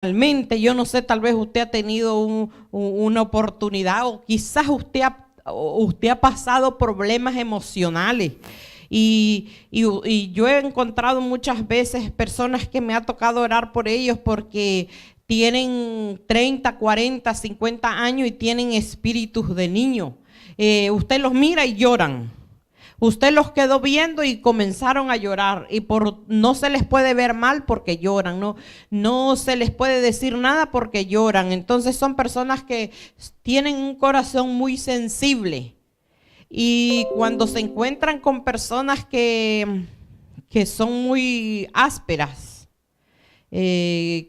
Realmente, yo no sé, tal vez usted ha tenido una oportunidad o quizás usted ha pasado problemas emocionales. Y yo he encontrado muchas veces personas que me ha tocado orar por ellos porque tienen 30, 40, 50 años y tienen espíritus de niño. Usted los mira y lloran. Usted los quedó viendo y comenzaron a llorar y no se les puede ver mal porque lloran, no se les puede decir nada porque lloran. Entonces son personas que tienen un corazón muy sensible y cuando se encuentran con personas que son muy ásperas,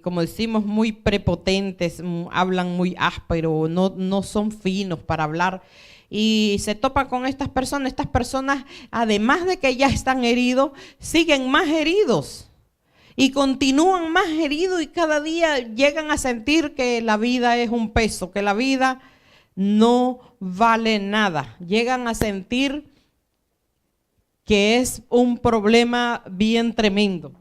como decimos, muy prepotentes, hablan muy áspero, no son finos para hablar. Y se topan con estas personas, además de que ya están heridos, siguen más heridos y continúan más heridos y cada día llegan a sentir que la vida es un peso, que la vida no vale nada. Llegan a sentir que es un problema bien tremendo.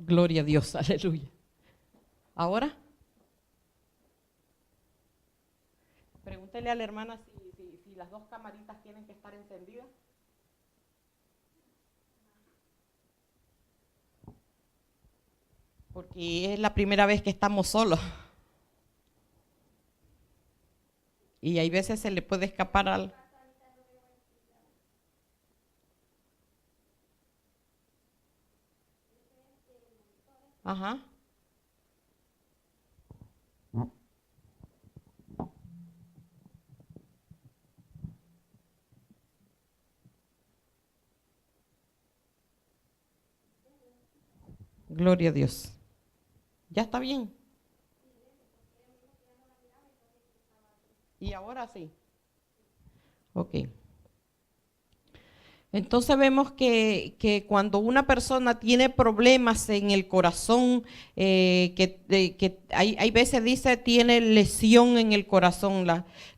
Gloria a Dios, aleluya. Ahora, pregúntele a la hermana si las dos camaritas tienen que estar encendidas. Porque es la primera vez que estamos solos. Y hay veces se le puede escapar al... Ajá. Gloria a Dios. ¿Ya está bien? Y ahora sí. Ok. Entonces vemos que cuando una persona tiene problemas en el corazón, que hay veces dice tiene lesión en el corazón.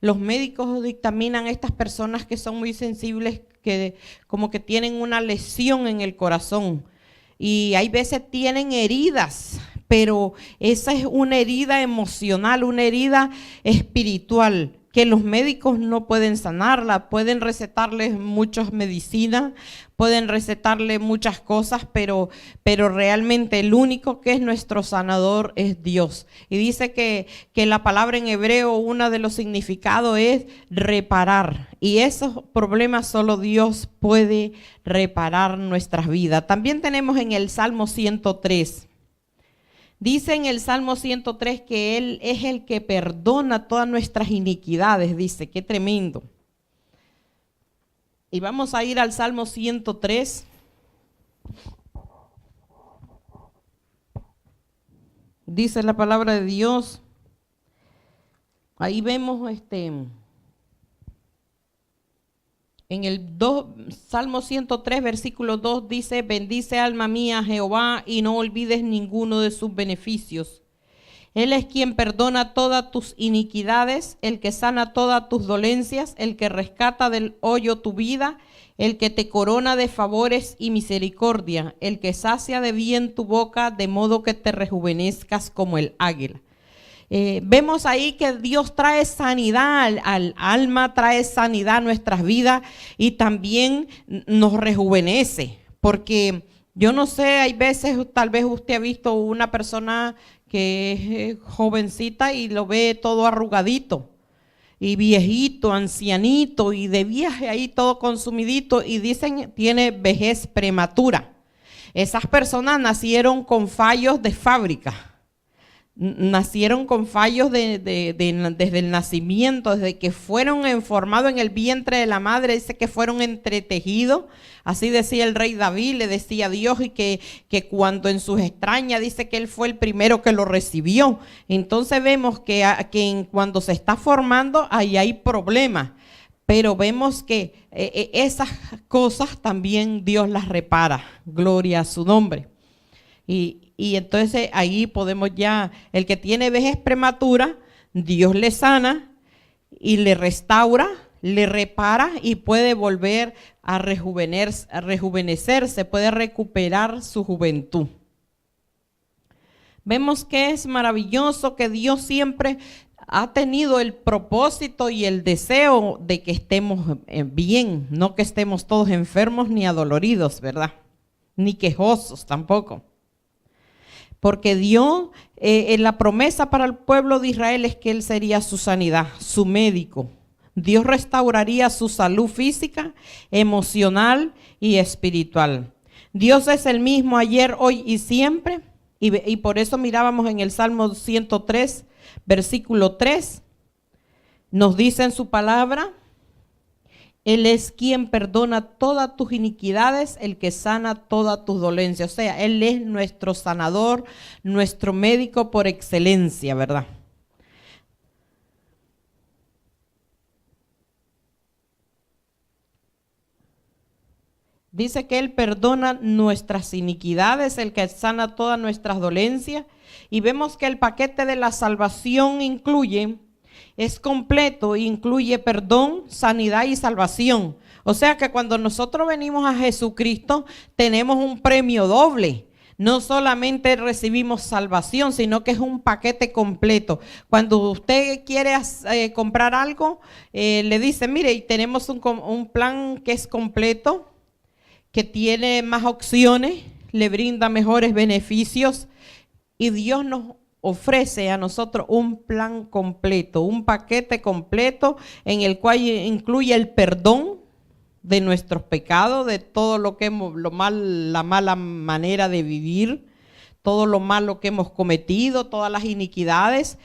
Los médicos dictaminan a estas personas que son muy sensibles que como que tienen una lesión en el corazón. Y hay veces tienen heridas, pero esa es una herida emocional, una herida espiritual, que los médicos no pueden sanarla. Pueden recetarles muchas medicinas, pueden recetarle muchas cosas, pero realmente el único que es nuestro sanador es Dios. Y dice que la palabra en hebreo, uno de los significados es reparar. Y esos problemas solo Dios puede reparar nuestras vidas. También tenemos en el Salmo 103. Dice en el Salmo 103 que Él es el que perdona todas nuestras iniquidades. Dice, qué tremendo. Y vamos a ir al Salmo 103. Dice la palabra de Dios. Ahí vemos en el Salmo 103, versículo 2 dice, bendice alma mía a Jehová y no olvides ninguno de sus beneficios. Él es quien perdona todas tus iniquidades, el que sana todas tus dolencias, el que rescata del hoyo tu vida, el que te corona de favores y misericordia, el que sacia de bien tu boca, de modo que te rejuvenezcas como el águila. Vemos ahí que Dios trae sanidad al alma, trae sanidad a nuestras vidas y también nos rejuvenece, porque Yo no sé, hay veces, tal vez usted ha visto una persona que es jovencita y lo ve todo arrugadito y viejito, ancianito y de viaje ahí todo consumidito y dicen tiene vejez prematura. Esas personas nacieron con fallos de fábrica. Nacieron con fallos desde el nacimiento, desde que fueron formados en el vientre de la madre, dice que fueron entretejidos, así decía el rey David, le decía a Dios, y que cuando en sus extrañas dice que él fue el primero que lo recibió. Entonces vemos que cuando se está formando ahí hay problemas, pero vemos que esas cosas también Dios las repara, gloria a su nombre. Y entonces ahí podemos ya, el que tiene vejez prematura, Dios le sana y le restaura, le repara y puede volver a rejuvenecerse, puede recuperar su juventud. Vemos que es maravilloso que Dios siempre ha tenido el propósito y el deseo de que estemos bien, no que estemos todos enfermos ni adoloridos, ¿verdad? Ni quejosos tampoco. Porque Dios, la promesa para el pueblo de Israel es que Él sería su sanidad, su médico. Dios restauraría su salud física, emocional y espiritual. Dios es el mismo ayer, hoy y siempre. Y por eso mirábamos en el Salmo 103, versículo 3. Nos dice en su palabra: Él es quien perdona todas tus iniquidades, el que sana todas tus dolencias. O sea, Él es nuestro sanador, nuestro médico por excelencia, ¿verdad? Dice que Él perdona nuestras iniquidades, el que sana todas nuestras dolencias. Y vemos que el paquete de la salvación es completo, incluye perdón, sanidad y salvación. O sea que cuando nosotros venimos a Jesucristo tenemos un premio doble. No solamente recibimos salvación, sino que es un paquete completo. Cuando usted quiere comprar algo, le dice, mire, tenemos un plan que es completo, que tiene más opciones, le brinda mejores beneficios, y Dios nos ofrece a nosotros un plan completo, un paquete completo en el cual incluye el perdón de nuestros pecados, de todo lo que la mala manera de vivir, todo lo malo que hemos cometido, todas las iniquidades,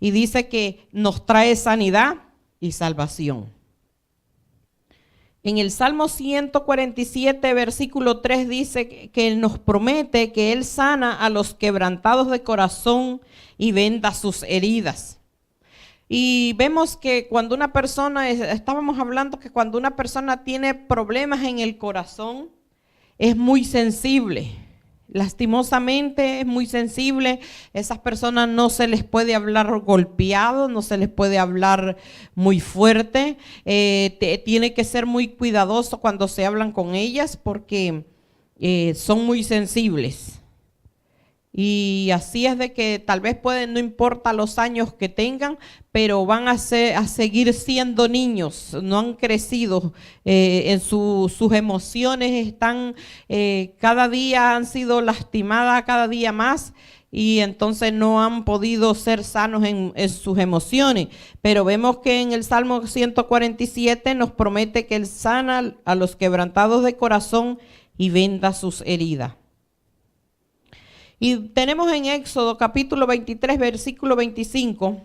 y dice que nos trae sanidad y salvación. En el Salmo 147, versículo 3 dice que nos promete que Él sana a los quebrantados de corazón y venda sus heridas. Y vemos que cuando una persona, estábamos hablando que cuando una persona tiene problemas en el corazón, es muy sensible. Lastimosamente es muy sensible. Esas personas no se les puede hablar golpeado, no se les puede hablar muy fuerte. Tiene que ser muy cuidadoso cuando se hablan con ellas porque son muy sensibles. Y así es de que tal vez no importa los años que tengan, pero van a seguir siendo niños, no han crecido, sus emociones están, cada día han sido lastimadas, cada día más, y entonces no han podido ser sanos en sus emociones. Pero vemos que en el Salmo 147 nos promete que Él sana a los quebrantados de corazón y venda sus heridas. Y tenemos en Éxodo capítulo 23, versículo 25,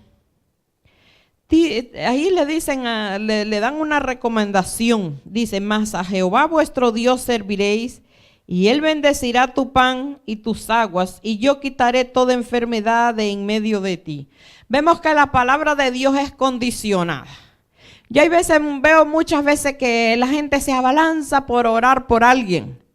ahí le dicen, le dan una recomendación. Dice, mas a Jehová vuestro Dios serviréis, y Él bendecirá tu pan y tus aguas, y yo quitaré toda enfermedad de en medio de ti. Vemos que la palabra de Dios es condicionada. Yo veo muchas veces que la gente se abalanza por orar por alguien.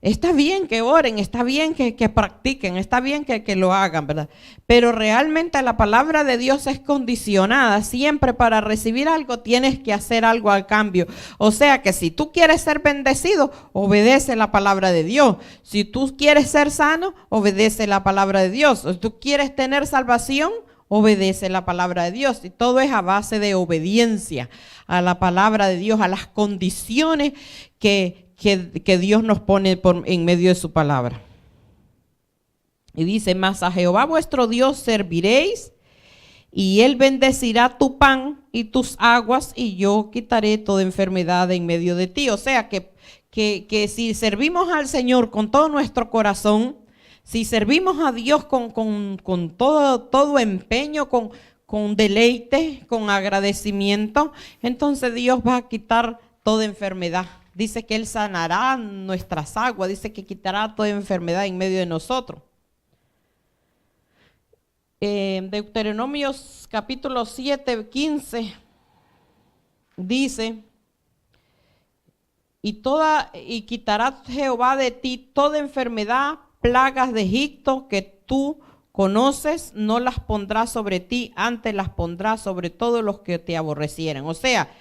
Está bien que oren, está bien que practiquen, está bien que lo hagan, ¿verdad? Pero realmente la palabra de Dios es condicionada. Siempre para recibir algo tienes que hacer algo al cambio. O sea que si tú quieres ser bendecido, obedece la palabra de Dios. Si tú quieres ser sano, obedece la palabra de Dios. Si tú quieres tener salvación, obedece la palabra de Dios. Y todo es a base de obediencia a la palabra de Dios, a las condiciones que que Dios nos pone en medio de su palabra. Y dice, mas a Jehová vuestro Dios serviréis, y él bendecirá tu pan y tus aguas, y yo quitaré toda enfermedad en medio de ti. O sea que si servimos al Señor con todo nuestro corazón, si servimos a Dios con todo empeño, con deleite, con agradecimiento, entonces Dios va a quitar toda enfermedad. Dice que Él sanará nuestras aguas, dice que quitará toda enfermedad en medio de nosotros. Deuteronomios capítulo 7, 15 dice, y quitará Jehová de ti toda enfermedad, plagas de Egipto que tú conoces, no las pondrá sobre ti, antes las pondrá sobre todos los que te aborrecieran. O sea,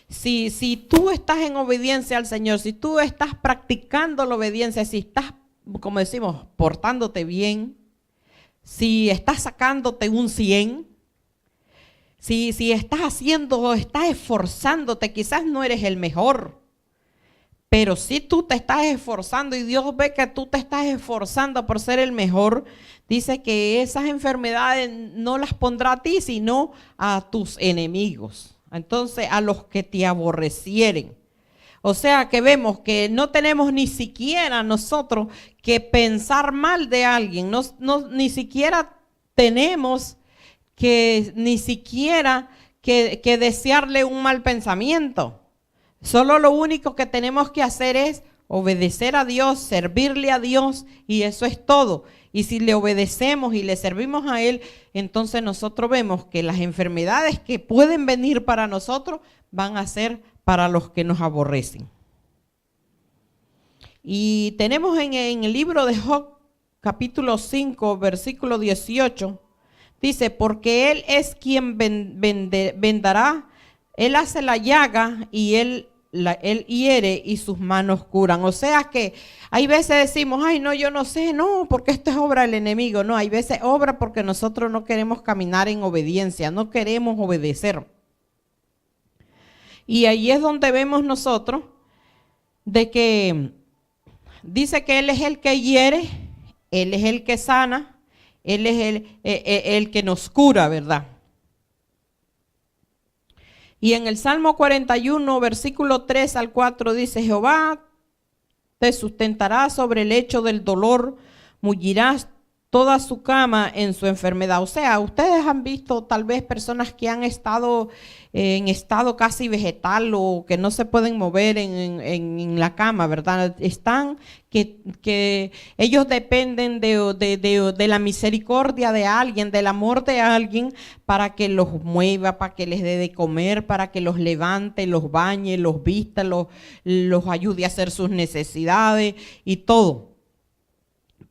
si tú estás en obediencia al Señor, si tú estás practicando la obediencia, si estás, como decimos, portándote bien, si estás sacándote un 100, si estás haciendo, estás esforzándote, quizás no eres el mejor, pero si tú te estás esforzando y Dios ve que tú te estás esforzando por ser el mejor, dice que esas enfermedades no las pondrá a ti, sino a tus enemigos. Entonces, a los que te aborrecieren. O sea que vemos que no tenemos ni siquiera nosotros que pensar mal de alguien, ni siquiera tenemos que desearle un mal pensamiento. Solo lo único que tenemos que hacer es obedecer a Dios, servirle a Dios, y eso es todo. Y si le obedecemos y le servimos a Él, entonces nosotros vemos que las enfermedades que pueden venir para nosotros van a ser para los que nos aborrecen. Y tenemos en el libro de Job, capítulo 5, versículo 18, dice, porque Él es quien vendará, Él hace la llaga y Él hiere y sus manos curan. O sea que hay veces decimos, ay no, yo no sé, no, porque esto es obra del enemigo. No, hay veces obra porque nosotros no queremos caminar en obediencia, no queremos obedecer. Y ahí es donde vemos nosotros de que dice que Él es el que hiere, Él es el que sana, Él es el que nos cura, ¿verdad? Y en el Salmo 41, versículo 3 al 4 dice, Jehová te sustentará sobre el lecho del dolor, mullirás toda su cama en su enfermedad. O sea, ustedes han visto tal vez personas que han estado en estado casi vegetal o que no se pueden mover en la cama, ¿verdad? Están que ellos dependen de la misericordia de alguien, del amor de alguien para que los mueva, para que les dé de comer, para que los levante, los bañe, los vista, los ayude a hacer sus necesidades y todo.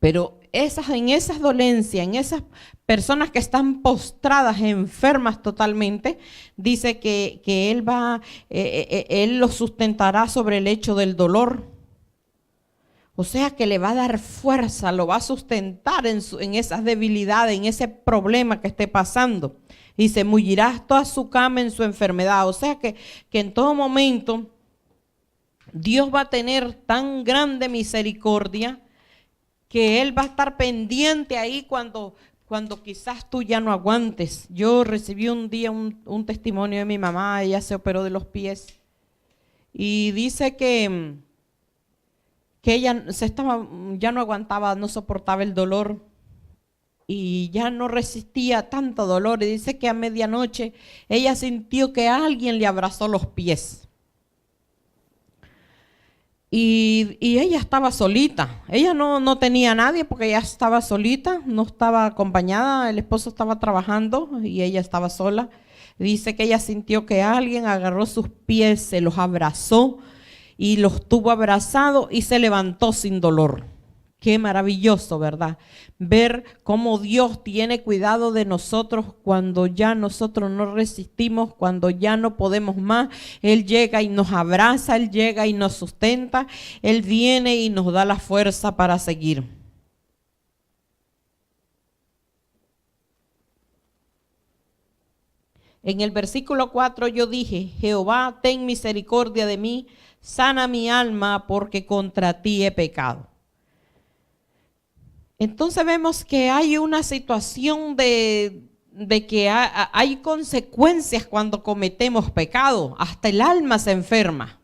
Pero en esas dolencias, en esas personas que están postradas, enfermas totalmente, dice que Él los sustentará sobre el lecho del dolor. O sea que le va a dar fuerza, lo va a sustentar en esas debilidades, en ese problema que esté pasando. Dice, mullirás toda su cama en su enfermedad. O sea que en todo momento Dios va a tener tan grande misericordia que Él va a estar pendiente ahí cuando quizás tú ya no aguantes. Yo recibí un día un testimonio de mi mamá, ella se operó de los pies y dice que ella ya no aguantaba, no soportaba el dolor y ya no resistía tanto dolor, y dice que a medianoche ella sintió que alguien le abrazó los pies. Y ella estaba solita, ella no tenía a nadie porque ella estaba solita, no estaba acompañada, el esposo estaba trabajando y ella estaba sola. Dice que ella sintió que alguien agarró sus pies, se los abrazó y los tuvo abrazados y se levantó sin dolor. Qué maravilloso, ¿verdad? Ver cómo Dios tiene cuidado de nosotros cuando ya nosotros no resistimos, cuando ya no podemos más. Él llega y nos abraza, Él llega y nos sustenta, Él viene y nos da la fuerza para seguir. En el versículo 4 yo dije: Jehová, ten misericordia de mí, sana mi alma, porque contra ti he pecado. Entonces vemos que hay una situación de que hay consecuencias cuando cometemos pecado. Hasta el alma se enferma.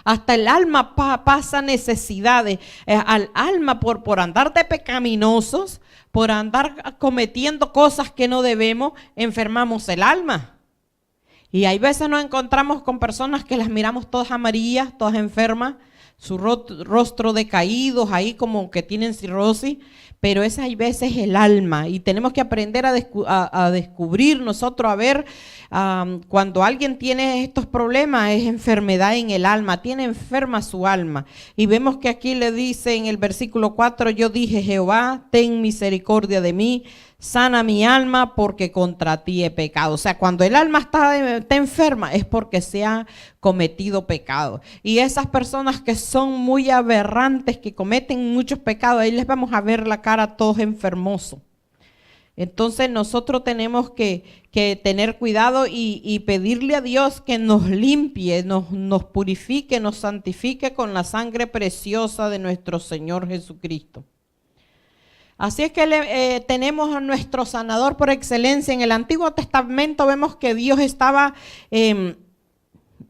Hasta el alma pasa necesidades. Al alma por andar de pecaminosos, por andar cometiendo cosas que no debemos, enfermamos el alma. Y hay veces nos encontramos con personas que las miramos todas amarillas, todas enfermas, su rostro decaídos, ahí como que tienen cirrosis, pero esa hay veces el alma, y tenemos que aprender a descubrir nosotros, a ver, cuando alguien tiene estos problemas, es enfermedad en el alma, tiene enferma su alma. Y vemos que aquí le dice en el versículo 4, yo dije: Jehová, ten misericordia de mí, sana mi alma, porque contra ti he pecado. O sea, cuando el alma está enferma es porque se ha cometido pecado. Y esas personas que son muy aberrantes, que cometen muchos pecados, ahí les vamos a ver la cara todos enfermosos. Entonces nosotros tenemos que tener cuidado y pedirle a Dios que nos limpie, nos purifique, nos santifique con la sangre preciosa de nuestro Señor Jesucristo. Así es que tenemos a nuestro sanador por excelencia. En el Antiguo Testamento vemos que Dios estaba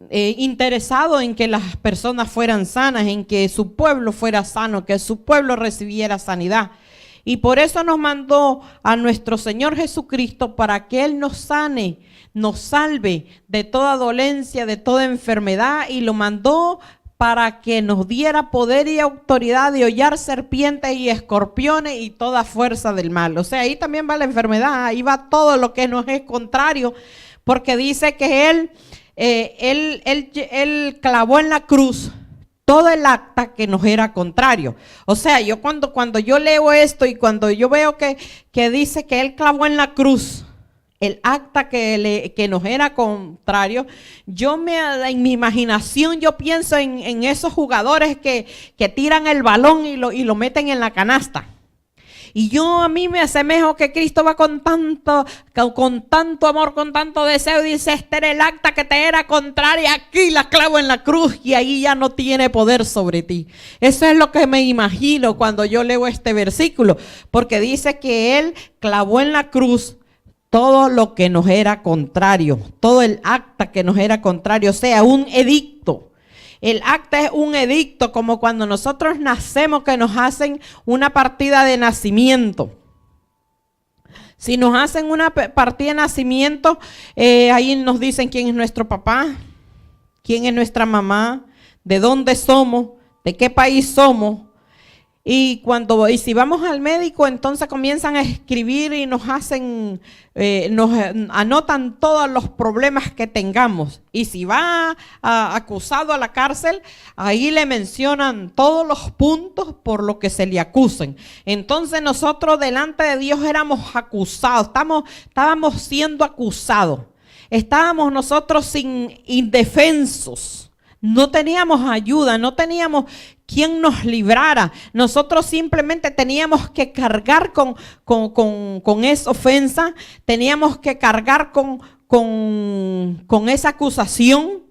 interesado en que las personas fueran sanas, en que su pueblo fuera sano, que su pueblo recibiera sanidad. Y por eso nos mandó a nuestro Señor Jesucristo para que Él nos sane, nos salve de toda dolencia, de toda enfermedad, y lo mandó para que nos diera poder y autoridad de hollar serpientes y escorpiones y toda fuerza del mal. O sea, ahí también va la enfermedad, ahí va todo lo que nos es contrario, porque dice que Él clavó en la cruz todo el acta que nos era contrario. O sea, yo cuando yo leo esto y cuando yo veo que dice que Él clavó en la cruz el acta que nos era contrario, en mi imaginación yo pienso en esos jugadores que tiran el balón y lo meten en la canasta. Y a mí me asemejo que Cristo va con tanto amor, con tanto deseo, y dice: este era el acta que te era contraria, aquí la clavo en la cruz y ahí ya no tiene poder sobre ti. Eso es lo que me imagino cuando yo leo este versículo, porque dice que Él clavó en la cruz todo lo que nos era contrario, todo el acta que nos era contrario, o sea, un edicto. El acta es un edicto, como cuando nosotros nacemos, que nos hacen una partida de nacimiento. Si nos hacen una partida de nacimiento, ahí nos dicen quién es nuestro papá, quién es nuestra mamá, de dónde somos, de qué país somos. Y si vamos al médico, entonces comienzan a escribir y nos anotan todos los problemas que tengamos. Y si va acusado a la cárcel, ahí le mencionan todos los puntos por lo que se le acusen. Entonces nosotros delante de Dios éramos acusados, estábamos siendo acusados. Estábamos nosotros indefensos. No teníamos ayuda, no teníamos quien nos librara. Nosotros simplemente teníamos que cargar con esa ofensa, teníamos que cargar con esa acusación.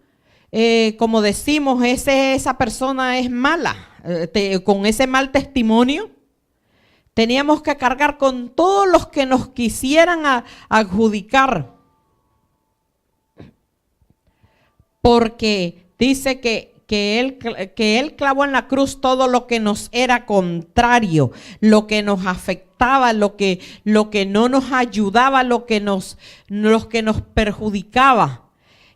Como decimos, esa persona es mala, con ese mal testimonio. Teníamos que cargar con todos los que nos quisieran adjudicar. Porque dice que él clavó en la cruz todo lo que nos era contrario, lo que nos afectaba, lo que no nos ayudaba, lo que nos perjudicaba.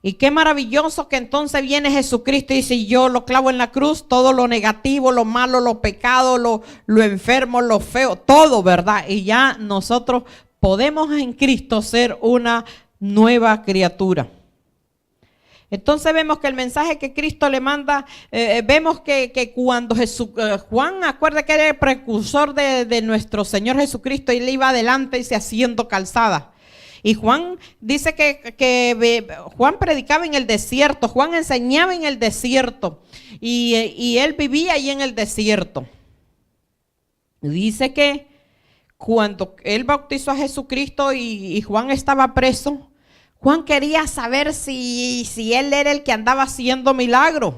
Y qué maravilloso que entonces viene Jesucristo y dice: yo lo clavo en la cruz, todo lo negativo, lo malo, lo pecado, lo enfermo, lo feo, todo, ¿verdad? Y ya nosotros podemos en Cristo ser una nueva criatura. Entonces vemos que el mensaje que Cristo le manda, vemos que cuando Juan, acuerda que era el precursor de nuestro Señor Jesucristo, y le iba adelante y se haciendo calzada. Y Juan dice que Juan predicaba en el desierto, Juan enseñaba en el desierto, y él vivía ahí en el desierto. Dice que cuando él bautizó a Jesucristo y Juan estaba preso, Juan quería saber si él era el que andaba haciendo milagros.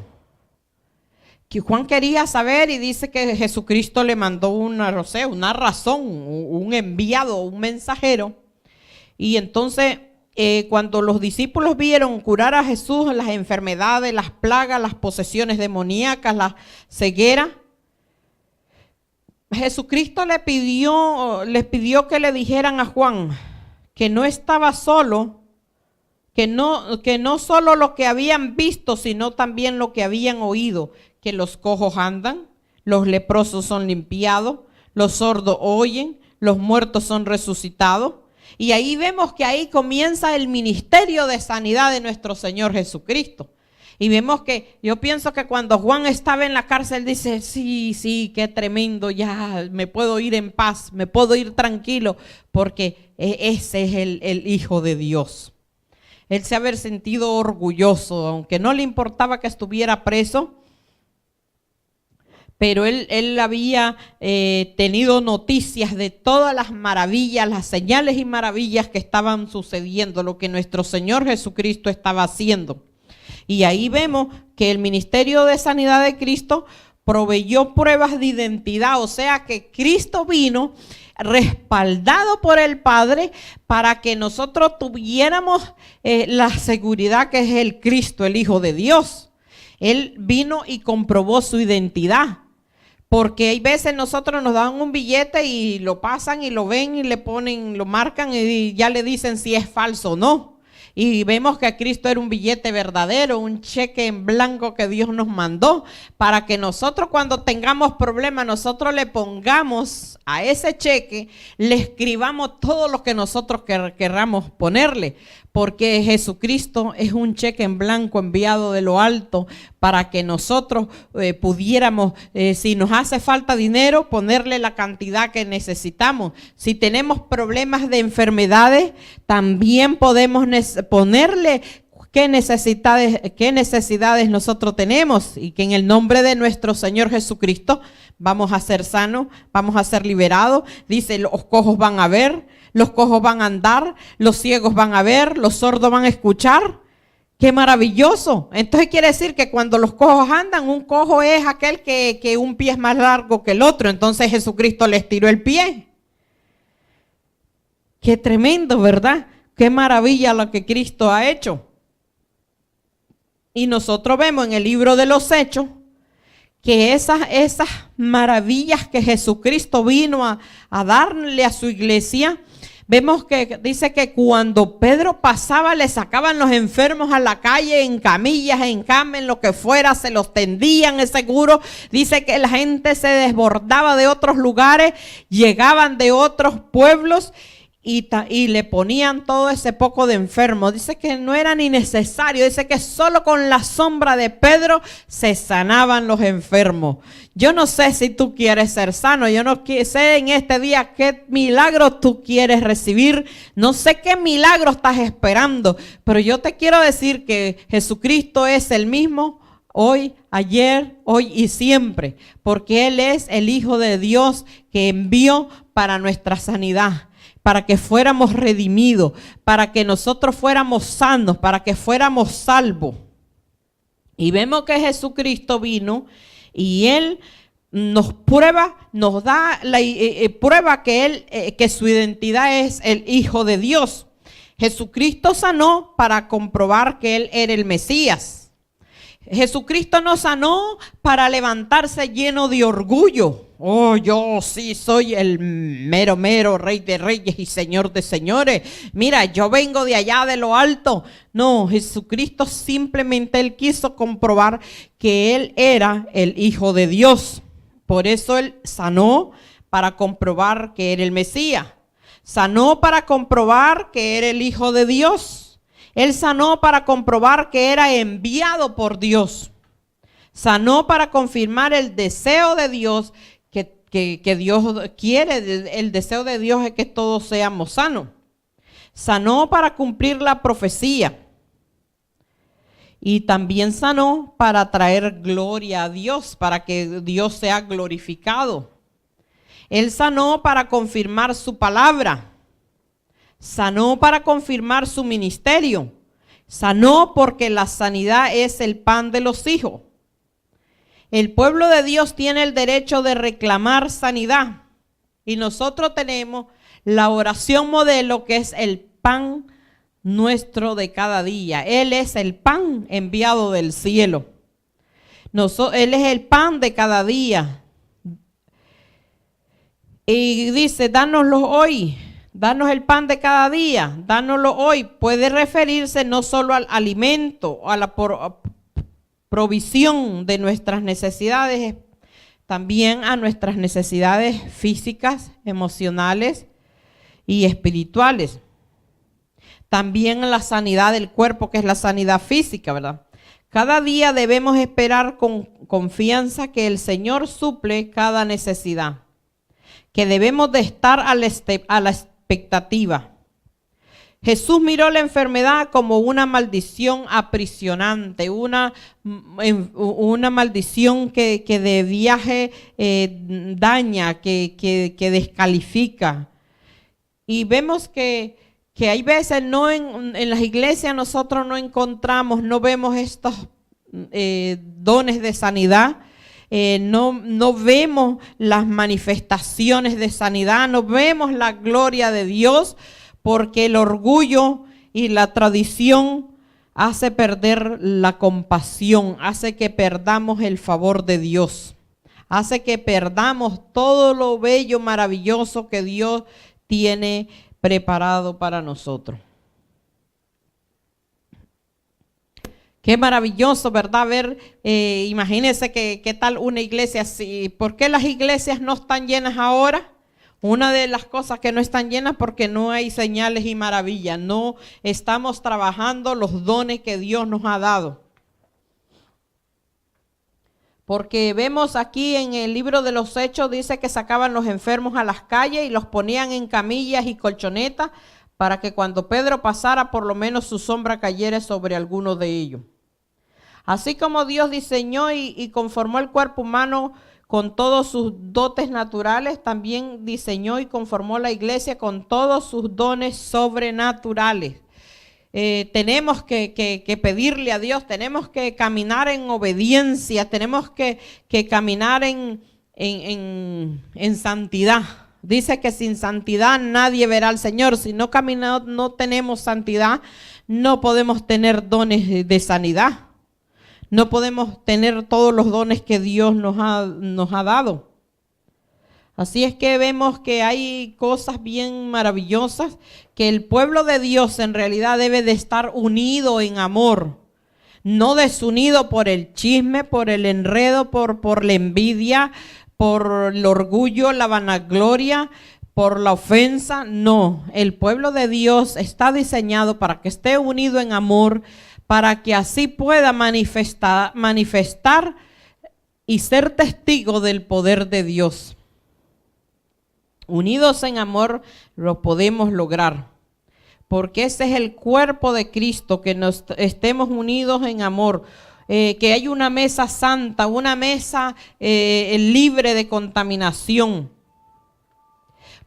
Que Juan quería saber y dice que Jesucristo le mandó una razón, un enviado, un mensajero. Y entonces cuando los discípulos vieron curar a Jesús las enfermedades, las plagas, las posesiones demoníacas, la ceguera, Jesucristo les pidió que le dijeran a Juan que no estaba solo, que no solo lo que habían visto, sino también lo que habían oído, que los cojos andan, los leprosos son limpiados, los sordos oyen, los muertos son resucitados. Y ahí vemos que ahí comienza el ministerio de sanidad de nuestro Señor Jesucristo. Y vemos que, yo pienso que cuando Juan estaba en la cárcel dice, sí, qué tremendo, ya me puedo ir en paz, me puedo ir tranquilo, porque ese es el Hijo de Dios. Él se había sentido orgulloso, aunque no le importaba que estuviera preso, pero él había tenido noticias de todas las maravillas, las señales y maravillas que estaban sucediendo, lo que nuestro Señor Jesucristo estaba haciendo. Y ahí vemos que el ministerio de sanidad de Cristo proveyó pruebas de identidad, o sea que Cristo vino respaldado por el Padre para que nosotros tuviéramos la seguridad que es el Cristo, el Hijo de Dios. Él vino y comprobó su identidad. Porque hay veces nosotros nos dan un billete y lo pasan y lo ven y le ponen, lo marcan y ya le dicen si es falso o no. Y vemos que Cristo era un billete verdadero, un cheque en blanco que Dios nos mandó para que nosotros cuando tengamos problemas, nosotros le pongamos a ese cheque, le escribamos todo lo que nosotros querramos ponerle. Porque Jesucristo es un cheque en blanco enviado de lo alto para que nosotros pudiéramos, si nos hace falta dinero, ponerle la cantidad que necesitamos. Si tenemos problemas de enfermedades, también podemos ponerle qué necesidades nosotros tenemos y que en el nombre de nuestro Señor Jesucristo vamos a ser sanos, vamos a ser liberados. Dice, los cojos van a ver, los cojos van a andar, los ciegos van a ver, los sordos van a escuchar. ¡Qué maravilloso! Entonces quiere decir que cuando los cojos andan, un cojo es aquel que un pie es más largo que el otro. Entonces Jesucristo les tiró el pie. ¡Qué tremendo!, ¿verdad? ¡Qué maravilla lo que Cristo ha hecho! Y nosotros vemos en el libro de los Hechos que esas maravillas que Jesucristo vino a darle a su iglesia, vemos que dice que cuando Pedro pasaba le sacaban los enfermos a la calle en camillas, en cama, en lo que fuera, se los tendían, es seguro. Dice que la gente se desbordaba de otros lugares, llegaban de otros pueblos y le ponían todo ese poco de enfermos. Dice que no era ni necesario, dice que solo con la sombra de Pedro se sanaban los enfermos. Yo no sé si tú quieres ser sano, yo no sé en este día qué milagro tú quieres recibir, no sé qué milagro estás esperando, pero yo te quiero decir que Jesucristo es el mismo hoy, ayer, hoy y siempre, porque Él es el Hijo de Dios que envió para nuestra sanidad, para que fuéramos redimidos, para que nosotros fuéramos sanos, para que fuéramos salvos. Y vemos que Jesucristo vino y Él nos prueba, nos da la prueba que su identidad es el Hijo de Dios. Jesucristo sanó para comprobar que Él era el Mesías. Jesucristo no sanó para levantarse lleno de orgullo. Oh, yo sí soy el mero Rey de Reyes y Señor de Señores. Mira, yo vengo de allá de lo alto. No, Jesucristo simplemente Él quiso comprobar que Él era el Hijo de Dios. Por eso Él sanó para comprobar que era el Mesías. Sanó para comprobar que era el Hijo de Dios. Él sanó para comprobar que era enviado por Dios. Sanó para confirmar el deseo de Dios que Dios quiere. El deseo de Dios es que todos seamos sanos. Sanó para cumplir la profecía. Y también sanó para traer gloria a Dios, para que Dios sea glorificado. Él sanó para confirmar su palabra. sanó para confirmar su ministerio, sanó porque la sanidad es el pan de los hijos. El pueblo de Dios tiene el derecho de reclamar sanidad y nosotros tenemos la oración modelo, que es el pan nuestro de cada día. Él es el pan enviado del cielo. Él es el pan de cada día. Y dice, dánoslo hoy, danos el pan de cada día, dánoslo hoy. Puede referirse no solo al alimento, a la provisión de nuestras necesidades, también a nuestras necesidades físicas, emocionales y espirituales. También la sanidad del cuerpo, que es la sanidad física, ¿verdad? Cada día debemos esperar con confianza que el Señor suple cada necesidad, que debemos de estar a la expectativa. Jesús miró la enfermedad como una maldición aprisionante, una maldición que de viaje daña, que descalifica. Y vemos que hay veces en las iglesias nosotros no encontramos, no vemos estos dones de sanidad. No vemos las manifestaciones de sanidad, no vemos la gloria de Dios, porque el orgullo y la tradición hace perder la compasión, hace que perdamos el favor de Dios, hace que perdamos todo lo bello, maravilloso que Dios tiene preparado para nosotros. Qué maravilloso, ¿verdad? Ver, imagínense qué tal una iglesia así. ¿Por qué las iglesias no están llenas ahora? Una de las cosas que no están llenas porque no hay señales y maravillas. No estamos trabajando los dones que Dios nos ha dado. Porque vemos aquí en el libro de los Hechos, dice que sacaban los enfermos a las calles y los ponían en camillas y colchonetas para que cuando Pedro pasara, por lo menos su sombra cayera sobre alguno de ellos. Así como Dios diseñó y conformó el cuerpo humano con todos sus dotes naturales, también diseñó y conformó la iglesia con todos sus dones sobrenaturales. Tenemos que pedirle a Dios, tenemos que caminar en obediencia, tenemos que caminar en santidad. Dice que sin santidad nadie verá al Señor. Si no caminamos, no tenemos santidad, no podemos tener dones de sanidad. No podemos tener todos los dones que Dios nos ha dado. Así es que vemos que hay cosas bien maravillosas, que el pueblo de Dios en realidad debe de estar unido en amor, no desunido por el chisme, por el enredo, por la envidia, por el orgullo, la vanagloria, por la ofensa. No, el pueblo de Dios está diseñado para que esté unido en amor, para que así pueda manifestar y ser testigo del poder de Dios. Unidos en amor lo podemos lograr, porque ese es el cuerpo de Cristo, que nos estemos unidos en amor, que hay una mesa santa, una mesa libre de contaminación.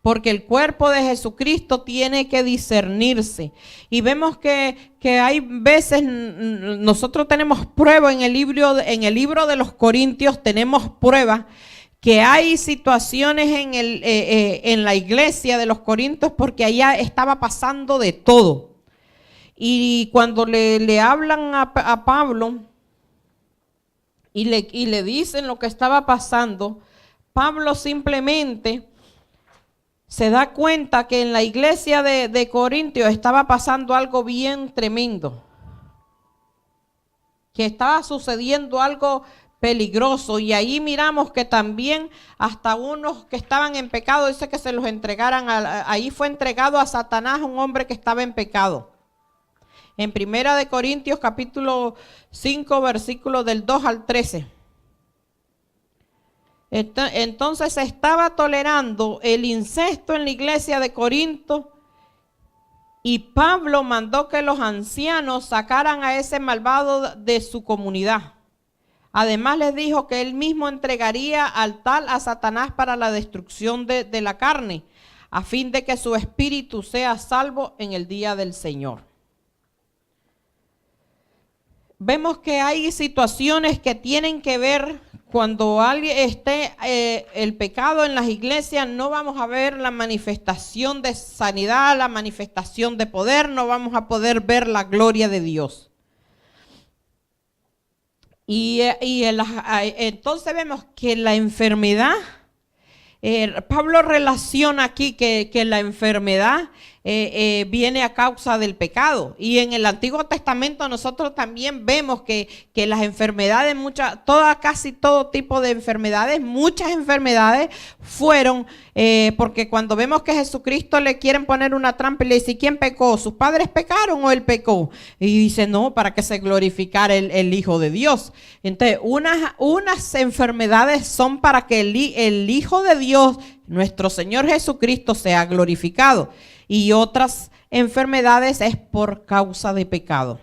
Porque el cuerpo de Jesucristo tiene que discernirse. Y vemos que hay veces, nosotros tenemos prueba en el libro de los Corintios, tenemos pruebas que hay situaciones en la iglesia de los Corintios, porque allá estaba pasando de todo. Y cuando le hablan a Pablo y le dicen lo que estaba pasando, Pablo simplemente se da cuenta que en la iglesia de Corintios estaba pasando algo bien tremendo, que estaba sucediendo algo peligroso. Y ahí miramos que también hasta unos que estaban en pecado, dice que se los entregaran, ahí fue entregado a Satanás un hombre que estaba en pecado. En 1 de Corintios capítulo 5 versículos del 2 al 13. Entonces se estaba tolerando el incesto en la iglesia de Corinto, y Pablo mandó que los ancianos sacaran a ese malvado de su comunidad. Además les dijo que él mismo entregaría al tal a Satanás para la destrucción de la carne, a fin de que su espíritu sea salvo en el día del Señor. Vemos que hay situaciones que tienen que ver cuando alguien esté el pecado en las iglesias. No vamos a ver la manifestación de sanidad, la manifestación de poder, no vamos a poder ver la gloria de Dios. Entonces vemos que la enfermedad, Pablo relaciona aquí que la enfermedad viene a causa del pecado. Y en el Antiguo Testamento nosotros también vemos que las enfermedades, casi todo tipo de enfermedades, muchas enfermedades fueron, porque cuando vemos que Jesucristo le quieren poner una trampa y le dice, ¿quién pecó? ¿Sus padres pecaron o él pecó? Y dice, no, para que se glorificara el Hijo de Dios. Entonces, unas enfermedades son para que el Hijo de Dios, nuestro Señor Jesucristo, sea glorificado. Y otras enfermedades es por causa de pecado.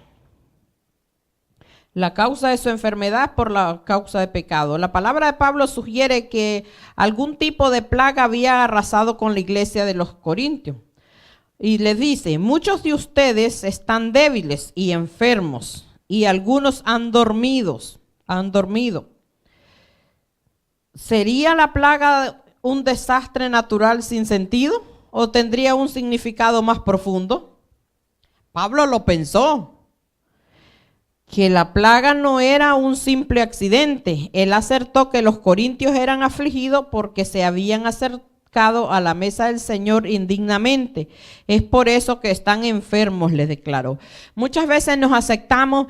La causa de su enfermedad es por la causa de pecado. La palabra de Pablo sugiere que algún tipo de plaga había arrasado con la iglesia de los Corintios. Y les dice, muchos de ustedes están débiles y enfermos, y algunos han dormido. ¿Sería la plaga un desastre natural sin sentido o tendría un significado más profundo? Pablo lo pensó, que la plaga no era un simple accidente. Él acertó que los corintios eran afligidos porque se habían acercado a la mesa del Señor indignamente. Es por eso que están enfermos, les declaró. Muchas veces nos acercamos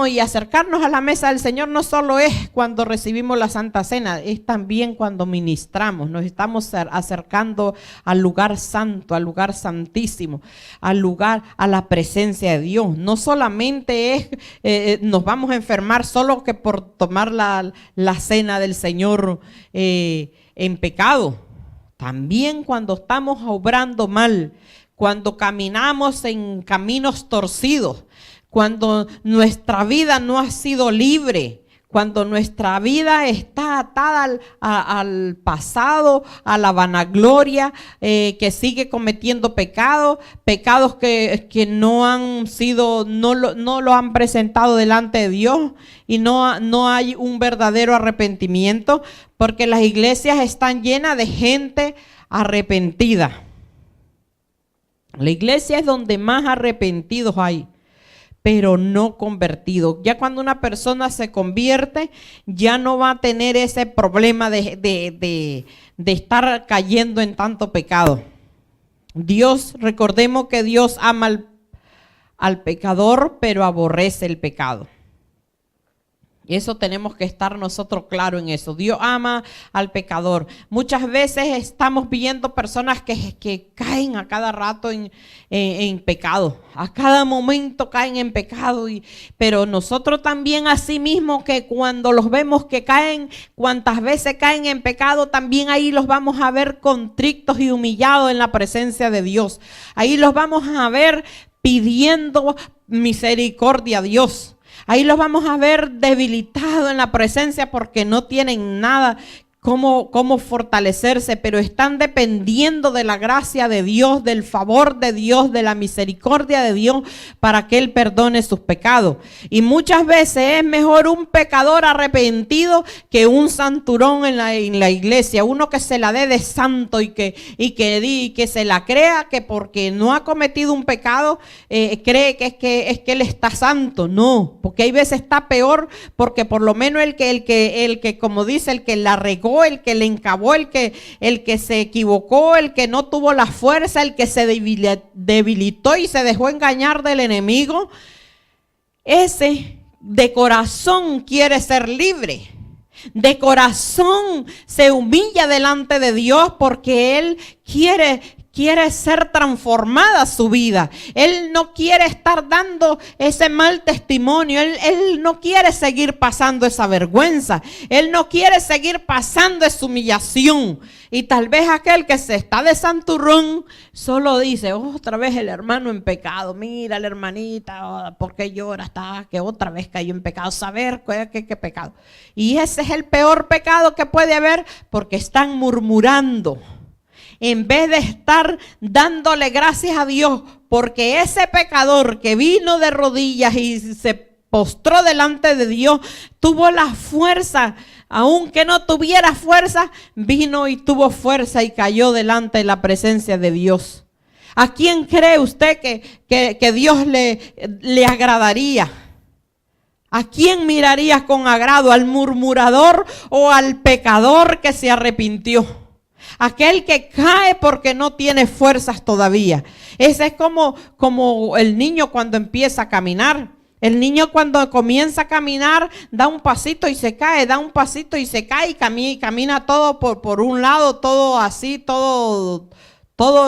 y acercarnos a la mesa del Señor no solo es cuando recibimos la Santa Cena, es también cuando ministramos. Nos estamos acercando al lugar santo, al lugar santísimo, al lugar, a la presencia de Dios. No solamente nos vamos a enfermar solo que por tomar la cena del Señor en pecado. También cuando estamos obrando mal, cuando caminamos en caminos torcidos, cuando nuestra vida no ha sido libre, cuando nuestra vida está atada al pasado, a la vanagloria, que sigue cometiendo pecados que no lo han presentado delante de Dios, y no hay un verdadero arrepentimiento, porque las iglesias están llenas de gente arrepentida. La iglesia es donde más arrepentidos hay, pero no convertido. Ya cuando una persona se convierte, ya no va a tener ese problema de estar cayendo en tanto pecado. Recordemos que Dios ama al pecador, pero aborrece el pecado. Y eso tenemos que estar nosotros claros en eso. Dios ama al pecador. Muchas veces estamos viendo personas que caen a cada rato en pecado. A cada momento caen en pecado. Pero nosotros también así mismo, que cuando los vemos que caen, cuantas veces caen en pecado, también ahí los vamos a ver contritos y humillados en la presencia de Dios. Ahí los vamos a ver pidiendo misericordia a Dios. Ahí los vamos a ver debilitados en la presencia porque no tienen nada cómo fortalecerse, pero están dependiendo de la gracia de Dios, del favor de Dios, de la misericordia de Dios para que Él perdone sus pecados. Y muchas veces es mejor un pecador arrepentido que un santurón en la iglesia, uno que se la dé de santo y que se la crea que porque no ha cometido un pecado cree que es que Él está santo. No, porque hay veces está peor, porque por lo menos el que como dice, el que la regó, el que le encabó, el que se equivocó, el que no tuvo la fuerza, el que se debilitó y se dejó engañar del enemigo, ese de corazón quiere ser libre. De corazón se humilla delante de Dios porque Él quiere ser transformada su vida. Él no quiere estar dando ese mal testimonio. Él no quiere seguir pasando esa vergüenza. Él no quiere seguir pasando esa humillación. Y tal vez aquel que se está de santurrón solo dice, otra vez el hermano en pecado. Mira la hermanita, ¿por qué llora? Está que otra vez cayó en pecado. Saber qué pecado. Y ese es el peor pecado que puede haber, porque están murmurando. en vez de estar dándole gracias a Dios, porque ese pecador que vino de rodillas y se postró delante de Dios, tuvo la fuerza, aunque no tuviera fuerza, vino y tuvo fuerza y cayó delante de la presencia de Dios. ¿A quién cree usted que Dios le agradaría? ¿A quién miraría con agrado? ¿Al murmurador o al pecador que se arrepintió? Aquel que cae porque no tiene fuerzas todavía. Ese es como el niño cuando empieza a caminar. El niño cuando comienza a caminar da un pasito y se cae, da un pasito y se cae y camina todo por un lado, todo así, todo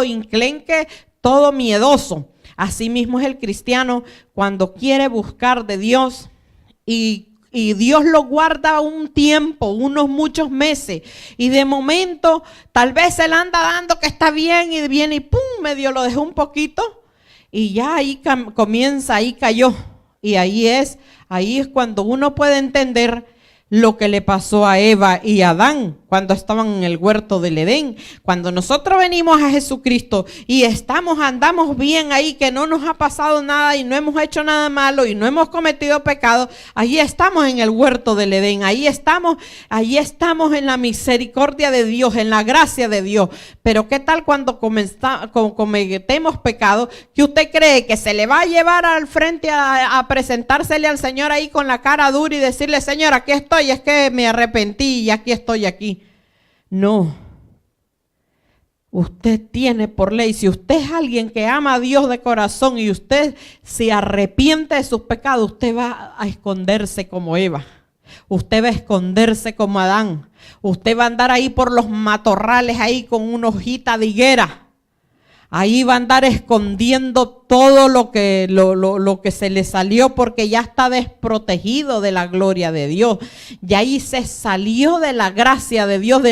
enclenque, todo miedoso. Así mismo es el cristiano cuando quiere buscar de Dios y Dios lo guarda un tiempo, unos muchos meses, y de momento tal vez él anda dando que está bien y viene y pum, medio lo dejó un poquito y ya ahí comienza, ahí cayó. Y ahí es cuando uno puede entender lo que le pasó a Eva y a Adán cuando estaban en el huerto del Edén. Cuando nosotros venimos a Jesucristo y andamos bien ahí, que no nos ha pasado nada y no hemos hecho nada malo y no hemos cometido pecado, ahí estamos en el huerto del Edén, ahí estamos en la misericordia de Dios, en la gracia de Dios. Pero ¿qué tal cuando cometemos pecado, que usted cree que se le va a llevar al frente a presentársele al Señor ahí con la cara dura y decirle: Señor, aquí estoy, es que me arrepentí y aquí estoy aquí? No. Usted tiene por ley, si usted es alguien que ama a Dios de corazón y usted se arrepiente de sus pecados, usted va a esconderse como Eva. Usted va a esconderse como Adán. Usted va a andar ahí por los matorrales ahí con una hojita de higuera. Ahí va a andar escondiendo todo lo que se le salió, porque ya está desprotegido de la gloria de Dios. Y ahí se salió de la gracia de Dios,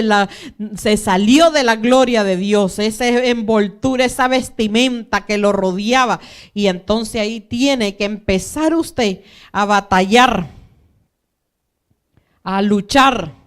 se salió de la gloria de Dios, esa envoltura, esa vestimenta que lo rodeaba. Y entonces ahí tiene que empezar usted a batallar, a luchar,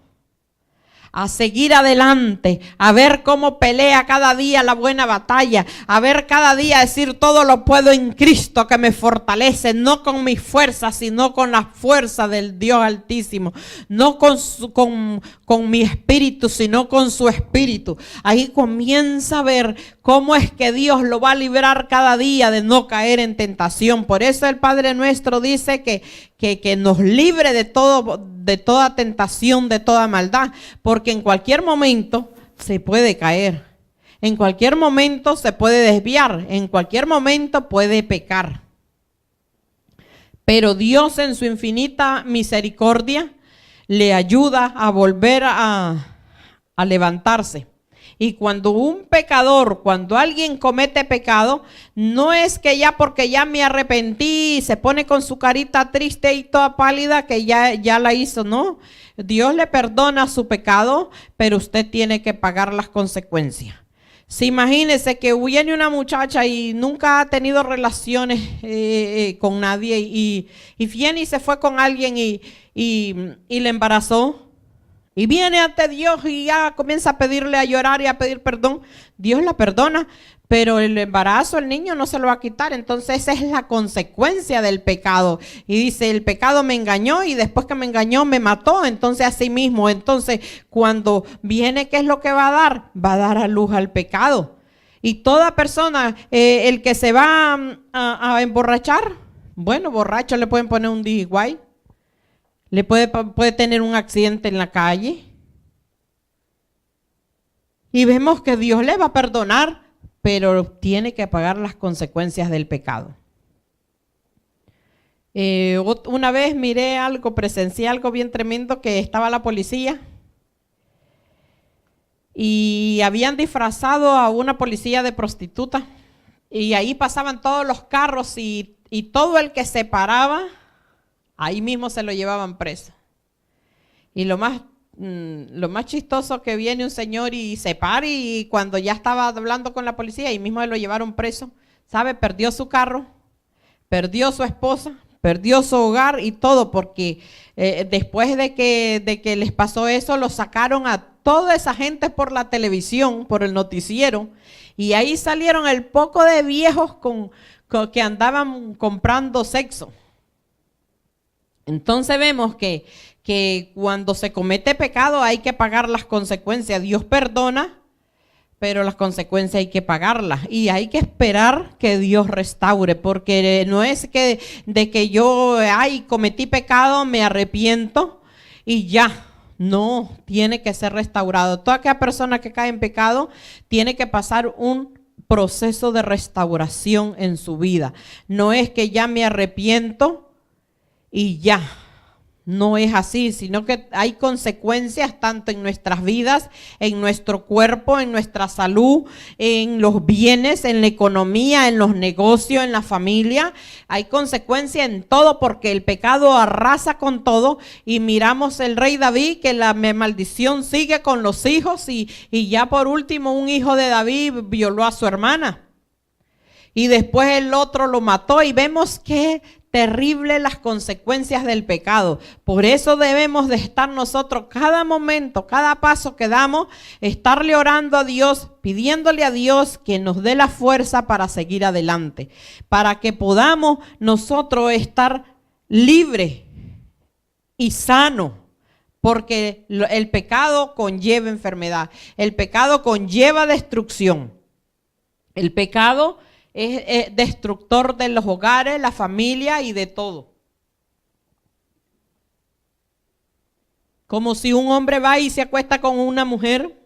a seguir adelante, a ver cómo pelea cada día la buena batalla, a ver cada día decir: todo lo puedo en Cristo que me fortalece, no con mis fuerzas, sino con la fuerza del Dios Altísimo, no con mi espíritu, sino con su espíritu. Ahí comienza a ver cómo es que Dios lo va a librar cada día de no caer en tentación. Por eso el Padre Nuestro dice que nos libre de toda tentación, de toda maldad, porque en cualquier momento se puede caer, en cualquier momento se puede desviar, en cualquier momento puede pecar. Pero Dios, en su infinita misericordia, le ayuda a volver a levantarse. Y cuando alguien comete pecado, no es que ya porque ya me arrepentí y se pone con su carita triste y toda pálida que ya la hizo, no. Dios le perdona su pecado, pero usted tiene que pagar las consecuencias. Si imagínese que viene una muchacha y nunca ha tenido relaciones con nadie y viene y se fue con alguien y le embarazó. Y viene ante Dios y ya comienza a pedirle, a llorar y a pedir perdón. Dios la perdona, pero el embarazo, el niño no se lo va a quitar. Entonces esa es la consecuencia del pecado. Y dice: el pecado me engañó y después que me engañó me mató. Entonces así mismo, entonces cuando viene, ¿qué es lo que va a dar? Va a dar a luz al pecado. Y toda persona, el que se va a emborrachar, bueno, borracho le pueden poner un DUI. Le puede tener un accidente en la calle. Y vemos que Dios le va a perdonar, pero tiene que pagar las consecuencias del pecado. Una vez presencié algo bien tremendo, que estaba la policía y habían disfrazado a una policía de prostituta. Y ahí pasaban todos los carros y todo el que se paraba, ahí mismo se lo llevaban preso. Y lo más chistoso, que viene un señor y se para, y cuando ya estaba hablando con la policía, ahí mismo se lo llevaron preso. ¿Sabe? Perdió su carro, perdió su esposa, perdió su hogar y todo, porque después de que les pasó eso, los sacaron a toda esa gente por la televisión, por el noticiero, y ahí salieron el poco de viejos que andaban comprando sexo. Entonces vemos que cuando se comete pecado hay que pagar las consecuencias. Dios perdona, pero las consecuencias hay que pagarlas y hay que esperar que Dios restaure, porque no es que de que yo cometí pecado, me arrepiento y ya. No, tiene que ser restaurado. Toda aquella persona que cae en pecado tiene que pasar un proceso de restauración en su vida. No es que ya me arrepiento y ya. No es así, sino que hay consecuencias tanto en nuestras vidas, en nuestro cuerpo, en nuestra salud, en los bienes, en la economía, en los negocios, en la familia. Hay consecuencias en todo porque el pecado arrasa con todo. Y miramos el rey David que la maldición sigue con los hijos y ya por último un hijo de David violó a su hermana. Y después el otro lo mató y vemos que terrible las consecuencias del pecado. Por eso debemos de estar nosotros cada momento, cada paso que damos, estarle orando a Dios, pidiéndole a Dios que nos dé la fuerza para seguir adelante, para que podamos nosotros estar libres y sanos, porque el pecado conlleva enfermedad, el pecado conlleva destrucción, el pecado es destructor de los hogares, la familia y de todo. Como si un hombre va y se acuesta con una mujer,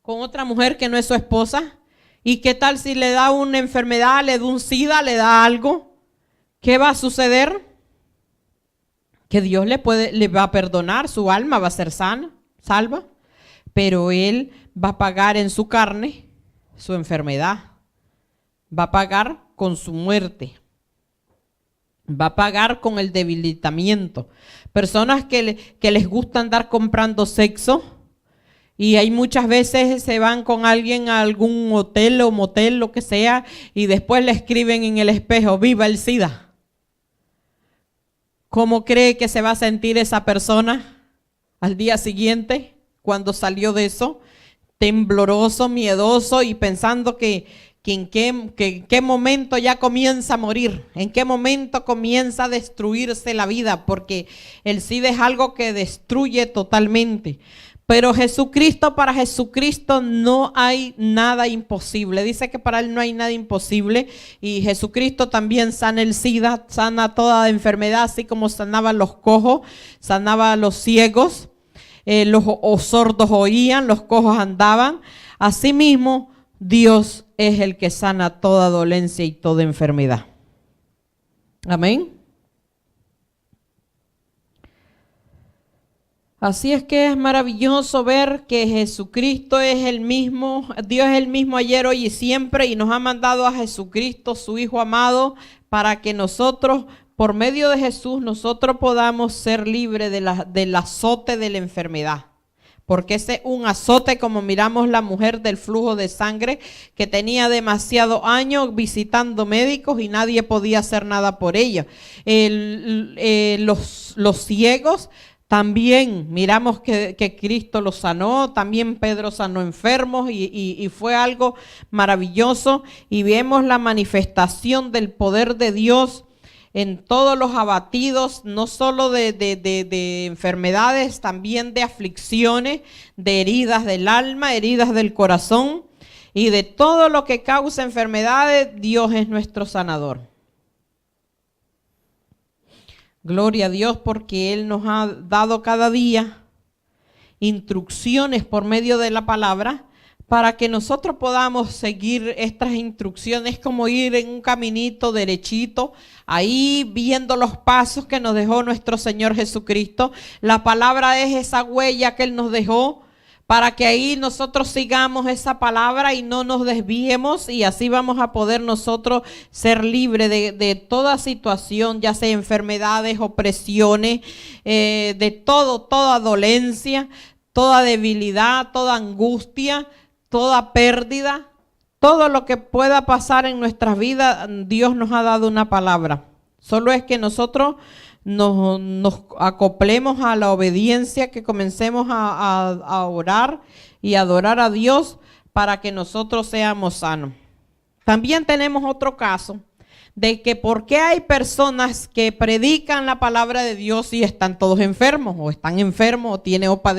con otra mujer que no es su esposa. ¿Y qué tal si le da una enfermedad, le da un SIDA, le da algo? ¿Qué va a suceder? Que Dios le va a perdonar, su alma va a ser sana, salva, pero Él va a pagar en su carne su enfermedad. Va a pagar con su muerte. Va a pagar con el debilitamiento. Personas que les gusta andar comprando sexo y hay muchas veces se van con alguien a algún hotel o motel, lo que sea, y después le escriben en el espejo, ¡viva el SIDA! ¿Cómo cree que se va a sentir esa persona al día siguiente cuando salió de eso? Tembloroso, miedoso y pensando que en qué momento ya comienza a morir, en qué momento comienza a destruirse la vida, porque el SIDA es algo que destruye totalmente. Pero para Jesucristo no hay nada imposible. Dice que para Él no hay nada imposible y Jesucristo también sana el SIDA, sana toda enfermedad, así como sanaba los cojos, sanaba a los ciegos, los sordos oían, los cojos andaban. Asimismo, Dios es el que sana toda dolencia y toda enfermedad. Amén. Así es que es maravilloso ver que Jesucristo es el mismo, Dios es el mismo ayer, hoy y siempre, y nos ha mandado a Jesucristo, su Hijo amado, para que nosotros, por medio de Jesús, nosotros podamos ser libres del azote de la enfermedad. Porque ese es un azote, como miramos la mujer del flujo de sangre que tenía demasiados años visitando médicos y nadie podía hacer nada por ella. Los ciegos también miramos que Cristo los sanó, también Pedro sanó enfermos y fue algo maravilloso. Y vemos la manifestación del poder de Dios en todos los abatidos, no solo de enfermedades, también de aflicciones, de heridas del alma, heridas del corazón y de todo lo que causa enfermedades. Dios es nuestro sanador. Gloria a Dios porque Él nos ha dado cada día instrucciones por medio de la palabra para que nosotros podamos seguir estas instrucciones, como ir en un caminito derechito, ahí viendo los pasos que nos dejó nuestro Señor Jesucristo. La palabra es esa huella que Él nos dejó, para que ahí nosotros sigamos esa palabra y no nos desviemos, y así vamos a poder nosotros ser libres de toda situación, ya sea enfermedades, opresiones, de toda dolencia, toda debilidad, toda angustia, toda pérdida, todo lo que pueda pasar en nuestras vidas. Dios nos ha dado una palabra. Solo es que nosotros nos acoplemos a la obediencia, que comencemos a orar y adorar a Dios para que nosotros seamos sanos. También tenemos otro caso de que por qué hay personas que predican la palabra de Dios y están todos enfermos, o están enfermos,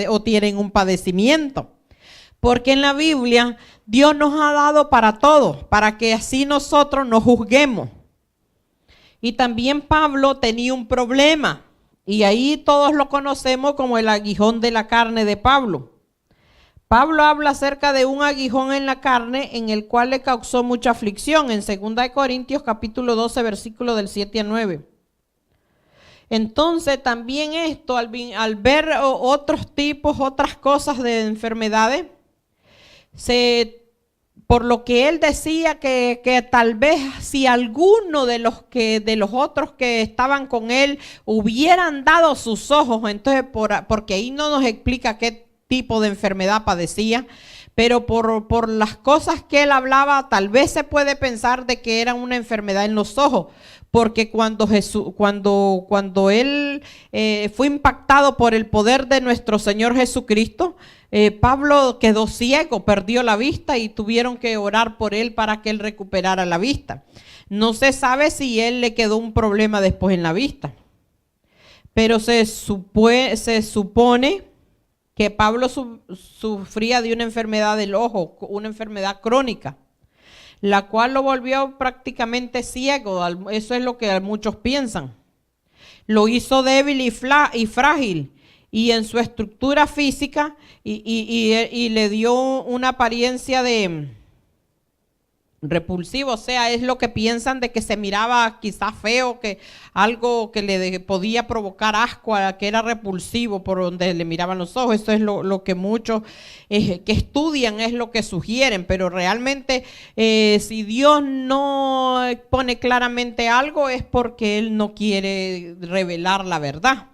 o tienen un padecimiento. Porque en la Biblia Dios nos ha dado para todo, para que así nosotros nos juzguemos. Y también Pablo tenía un problema, y ahí todos lo conocemos como el aguijón de la carne de Pablo. Pablo habla acerca de un aguijón en la carne en el cual le causó mucha aflicción en 2 Corintios capítulo 12, versículo del 7 al 9. Entonces también esto, al ver otros tipos, otras cosas de enfermedades, por lo que él decía que tal vez si alguno de los otros que estaban con él hubieran dado sus ojos, entonces porque ahí no nos explica qué tipo de enfermedad padecía, pero por las cosas que él hablaba, tal vez se puede pensar de que era una enfermedad en los ojos, porque cuando él fue impactado por el poder de nuestro Señor Jesucristo, Pablo quedó ciego, perdió la vista y tuvieron que orar por él para que él recuperara la vista. No se sabe si él le quedó un problema después en la vista, pero se supone que Pablo sufría de una enfermedad del ojo, una enfermedad crónica, la cual lo volvió prácticamente ciego. Eso es lo que muchos piensan. Lo hizo débil y frágil, y en su estructura física, y le dio una apariencia de repulsivo, o sea, es lo que piensan de que se miraba quizás feo, que algo que le podía provocar asco, que era repulsivo por donde le miraban los ojos. Eso es lo que muchos que estudian es lo que sugieren, pero realmente si Dios no pone claramente algo es porque Él no quiere revelar la verdad.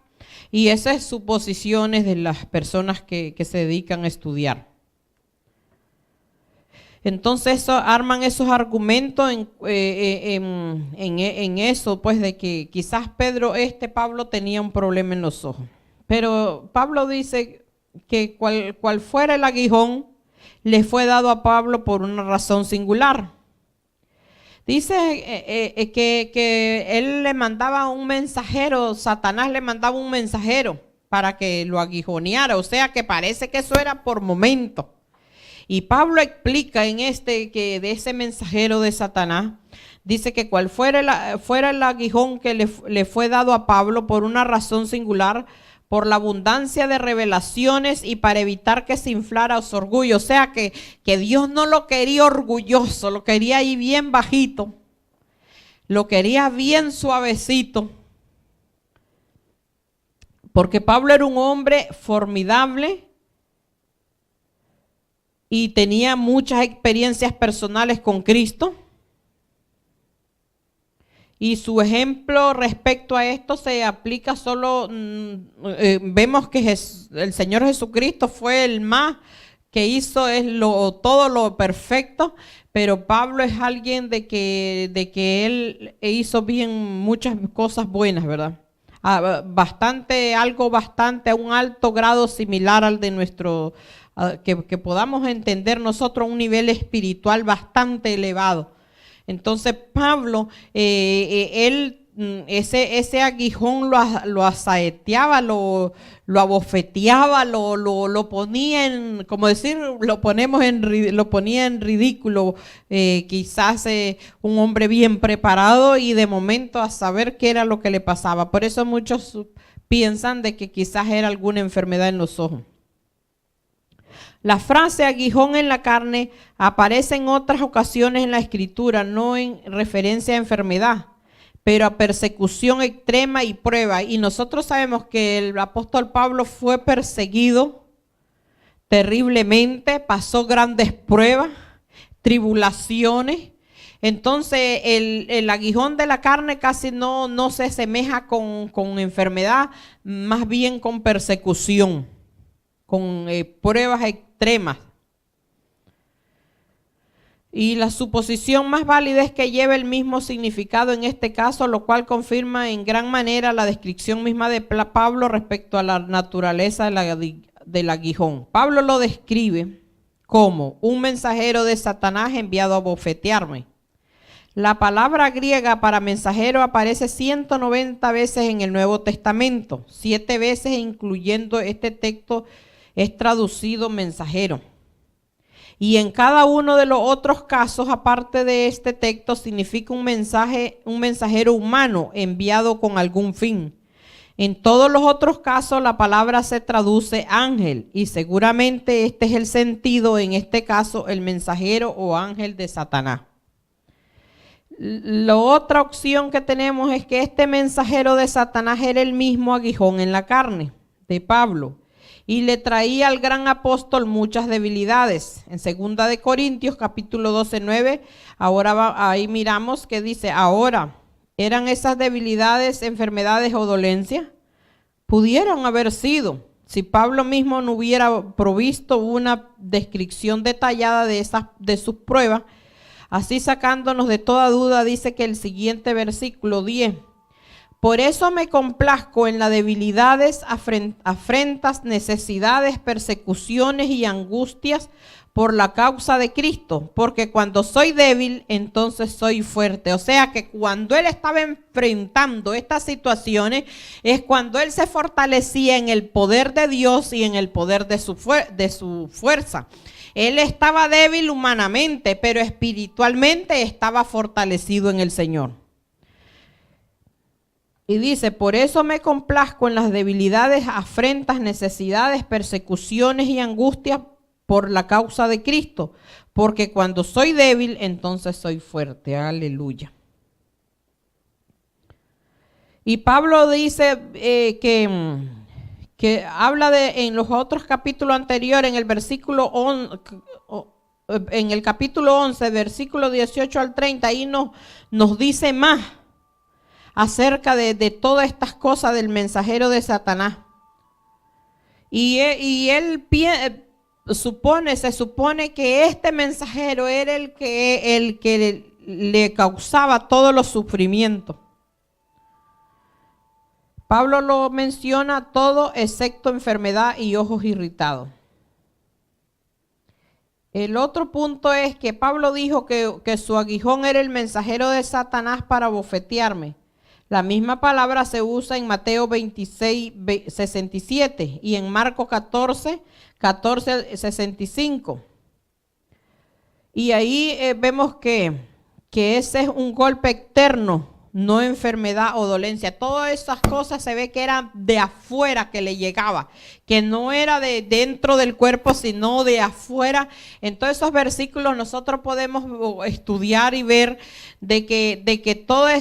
Y esas suposiciones de las personas que se dedican a estudiar. Entonces arman esos argumentos en eso, pues de que quizás Pablo tenía un problema en los ojos. Pero Pablo dice que cual fuera el aguijón, le fue dado a Pablo por una razón singular. Dice que él le mandaba un mensajero, Satanás le mandaba un mensajero para que lo aguijoneara, o sea que parece que eso era por momento. Y Pablo explica que de ese mensajero de Satanás, dice que cual fuera el aguijón que le fue dado a Pablo por una razón singular, por la abundancia de revelaciones y para evitar que se inflara su orgullo. O sea que Dios no lo quería orgulloso, lo quería ahí bien bajito, lo quería bien suavecito. Porque Pablo era un hombre formidable y tenía muchas experiencias personales con Cristo. Y su ejemplo respecto a esto se aplica solo, vemos que el Señor Jesucristo fue el más que hizo todo lo perfecto, pero Pablo es alguien de que él hizo bien muchas cosas buenas, ¿verdad? A un alto grado similar al de nuestro, que podamos entender nosotros un nivel espiritual bastante elevado. Entonces Pablo, ese aguijón lo asaeteaba, lo abofeteaba, lo ponía en, como decir, lo ponía en ridículo. Quizás un hombre bien preparado y de momento a saber qué era lo que le pasaba. Por eso muchos piensan de que quizás era alguna enfermedad en los ojos. La frase aguijón en la carne aparece en otras ocasiones en la Escritura, no en referencia a enfermedad, pero a persecución extrema y prueba. Y nosotros sabemos que el apóstol Pablo fue perseguido terriblemente, pasó grandes pruebas, tribulaciones. Entonces el aguijón de la carne casi no se asemeja con enfermedad, más bien con persecución, con pruebas extremas. Y la suposición más válida es que lleve el mismo significado en este caso, lo cual confirma en gran manera la descripción misma de Pablo respecto a la naturaleza del aguijón. Pablo lo describe como un mensajero de Satanás enviado a bofetearme. La palabra griega para mensajero aparece 190 veces en el Nuevo Testamento. 7 veces, incluyendo este texto, es traducido mensajero. Y en cada uno de los otros casos, aparte de este texto, significa un mensajero humano enviado con algún fin. En todos los otros casos, la palabra se traduce ángel, y seguramente este es el sentido, en este caso, el mensajero o ángel de Satanás. La otra opción que tenemos es que este mensajero de Satanás era el mismo aguijón en la carne de Pablo, y le traía al gran apóstol muchas debilidades. En 2 de Corintios capítulo 12, 9, ahí miramos que dice, ahora, ¿eran esas debilidades, enfermedades o dolencias? Pudieron haber sido, si Pablo mismo no hubiera provisto una descripción detallada de sus pruebas. Así, sacándonos de toda duda, dice que el siguiente versículo 10, por eso me complazco en las debilidades, afrentas, necesidades, persecuciones y angustias por la causa de Cristo, porque cuando soy débil, entonces soy fuerte. O sea que cuando él estaba enfrentando estas situaciones, es cuando él se fortalecía en el poder de Dios y en el poder de su fuerza. Él estaba débil humanamente, pero espiritualmente estaba fortalecido en el Señor. Y dice, por eso me complazco en las debilidades, afrentas, necesidades, persecuciones y angustias por la causa de Cristo, porque cuando soy débil, entonces soy fuerte. Aleluya. Y Pablo dice que habla en los otros capítulos anteriores, en el capítulo 11, versículo 18 al 30, ahí nos dice más acerca de todas estas cosas del mensajero de Satanás. Y él se supone que este mensajero era el que le causaba todos los sufrimientos. Pablo lo menciona todo excepto enfermedad y ojos irritados. El otro punto es que Pablo dijo que su aguijón era el mensajero de Satanás para bofetearme. La misma palabra se usa en Mateo 26, 67 y en Marcos 14, 65. Y ahí vemos que ese es un golpe externo, no enfermedad o dolencia. Todas esas cosas se ve que eran de afuera que le llegaba, que no era de dentro del cuerpo, sino de afuera. En todos esos versículos nosotros podemos estudiar y ver de que todos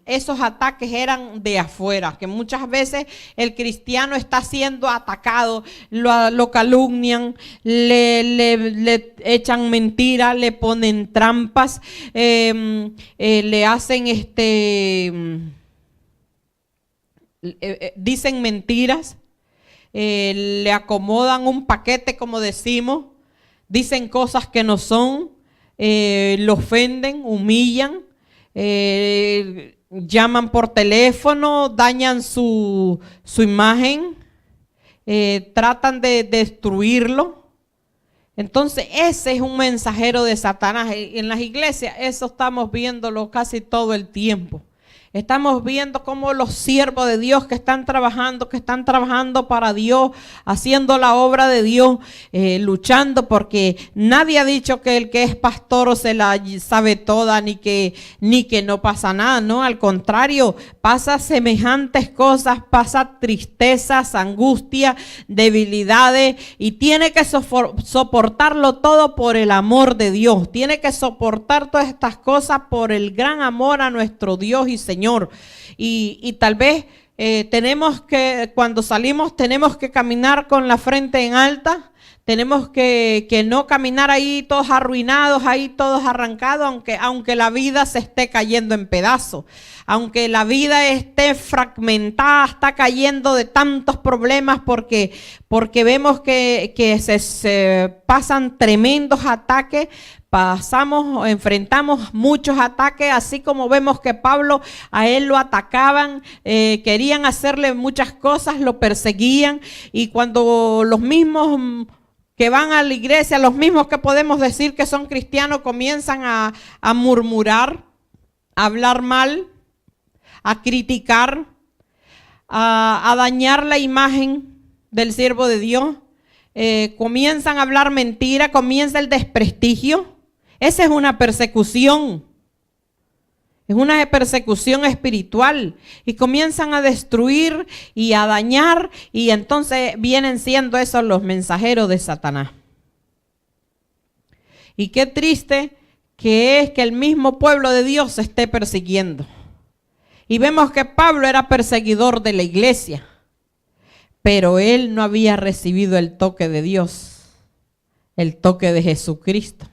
esos ataques eran de afuera, que muchas veces el cristiano está siendo atacado, lo calumnian, le echan mentiras, le ponen trampas, le hacen dicen mentiras, le acomodan un paquete, como decimos, dicen cosas que no son, lo ofenden, humillan, llaman por teléfono, dañan su imagen, tratan de destruirlo. Entonces ese es un mensajero de Satanás. En las iglesias eso estamos viéndolo casi todo el tiempo. Estamos viendo cómo los siervos de Dios que están trabajando para Dios, haciendo la obra de Dios, luchando, porque nadie ha dicho que el que es pastor se la sabe toda, ni que no pasa nada, no, al contrario, pasa semejantes cosas, pasa tristezas, angustia, debilidades, y tiene que soportarlo todo por el amor de Dios, tiene que soportar todas estas cosas por el gran amor a nuestro Dios y Señor. Y tal vez cuando salimos tenemos que caminar con la frente en alta, Tenemos que no caminar ahí todos arruinados, ahí todos arrancados, aunque la vida se esté cayendo en pedazos, aunque la vida esté fragmentada, está cayendo de tantos problemas porque vemos que se pasan tremendos ataques. Enfrentamos muchos ataques, así como vemos que Pablo, a él lo atacaban, querían hacerle muchas cosas, lo perseguían, y cuando los mismos que van a la iglesia, los mismos que podemos decir que son cristianos, comienzan a murmurar, a hablar mal, a criticar, a dañar la imagen del siervo de Dios, comienzan a hablar mentira, comienza el desprestigio. Esa es una persecución. Es una persecución espiritual, y comienzan a destruir y a dañar, y entonces vienen siendo esos los mensajeros de Satanás. Y qué triste que es que el mismo pueblo de Dios se esté persiguiendo. Y vemos que Pablo era perseguidor de la iglesia, pero él no había recibido el toque de Dios, el toque de Jesucristo.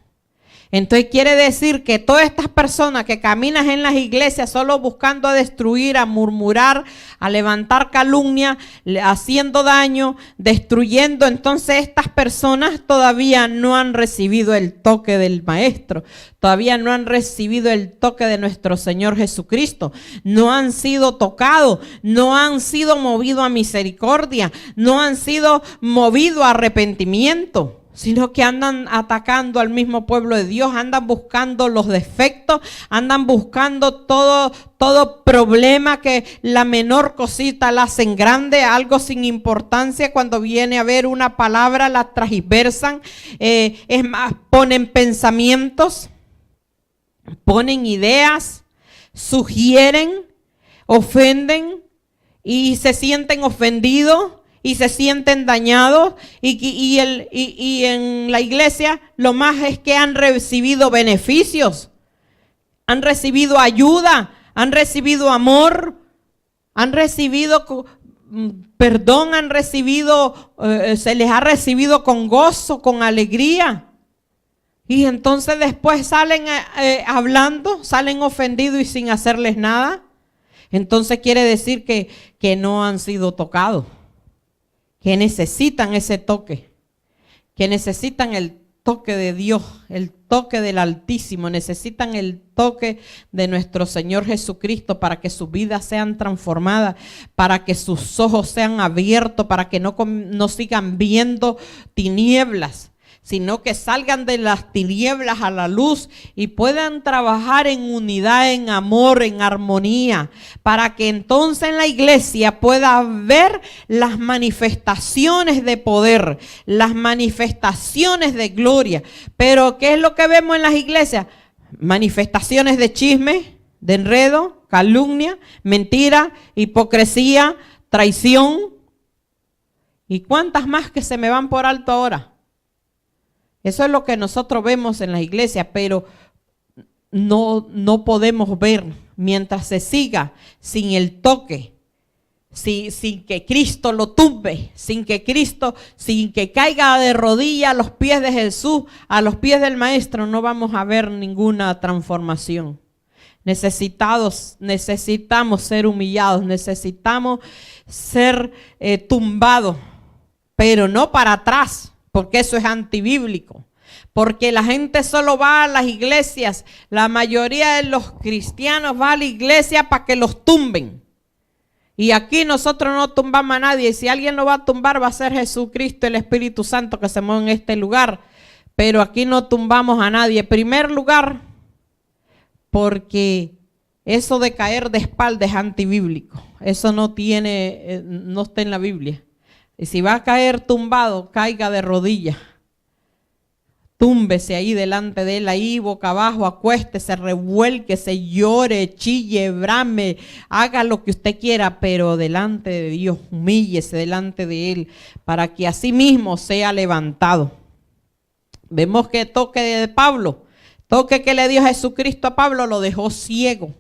Entonces quiere decir que todas estas personas que caminan en las iglesias solo buscando a destruir, a murmurar, a levantar calumnia, haciendo daño, destruyendo, entonces estas personas todavía no han recibido el toque del Maestro, todavía no han recibido el toque de nuestro Señor Jesucristo, no han sido tocados, no han sido movidos a misericordia, no han sido movidos a arrepentimiento, sino que andan atacando al mismo pueblo de Dios, andan buscando los defectos, andan buscando todo problema, que la menor cosita la hacen grande, algo sin importancia. Cuando viene a ver una palabra la transversan, es más, ponen pensamientos, ponen ideas, sugieren, ofenden y se sienten ofendidos. Y se sienten dañados, y en la iglesia lo más es que han recibido beneficios, han recibido ayuda, han recibido amor, han recibido perdón, han recibido, se les ha recibido con gozo, con alegría. Y entonces después salen hablando, salen ofendidos y sin hacerles nada. Entonces quiere decir que no han sido tocados, que necesitan ese toque, que necesitan el toque de Dios, el toque del Altísimo, necesitan el toque de nuestro Señor Jesucristo para que sus vidas sean transformadas, para que sus ojos sean abiertos, para que no sigan viendo tinieblas, sino que salgan de las tinieblas a la luz y puedan trabajar en unidad, en amor, en armonía, para que entonces en la iglesia pueda ver las manifestaciones de poder, las manifestaciones de gloria. Pero ¿qué es lo que vemos en las iglesias? Manifestaciones de chisme, de enredo, calumnia, mentira, hipocresía, traición. ¿Y cuántas más que se me van por alto ahora? Eso es lo que nosotros vemos en la iglesia, pero no podemos ver mientras se siga sin el toque, sin que Cristo lo tumbe, sin que caiga de rodillas a los pies de Jesús, a los pies del Maestro, no vamos a ver ninguna transformación. Necesitamos ser humillados, necesitamos ser tumbados, pero no para atrás. Porque eso es antibíblico, porque la gente solo va a las iglesias, la mayoría de los cristianos va a la iglesia para que los tumben. Y aquí nosotros no tumbamos a nadie, y si alguien lo va a tumbar va a ser Jesucristo, el Espíritu Santo que se mueve en este lugar, pero aquí no tumbamos a nadie. En primer lugar, porque eso de caer de espalda es antibíblico, eso no está en la Biblia. Y si va a caer tumbado, caiga de rodillas. Túmbese ahí delante de él, ahí boca abajo, acuéstese, revuélquese, llore, chille, brame, haga lo que usted quiera, pero delante de Dios, humíllese delante de él, para que así mismo sea levantado. Vemos que toque de Pablo, toque que le dio Jesucristo a Pablo, lo dejó ciego.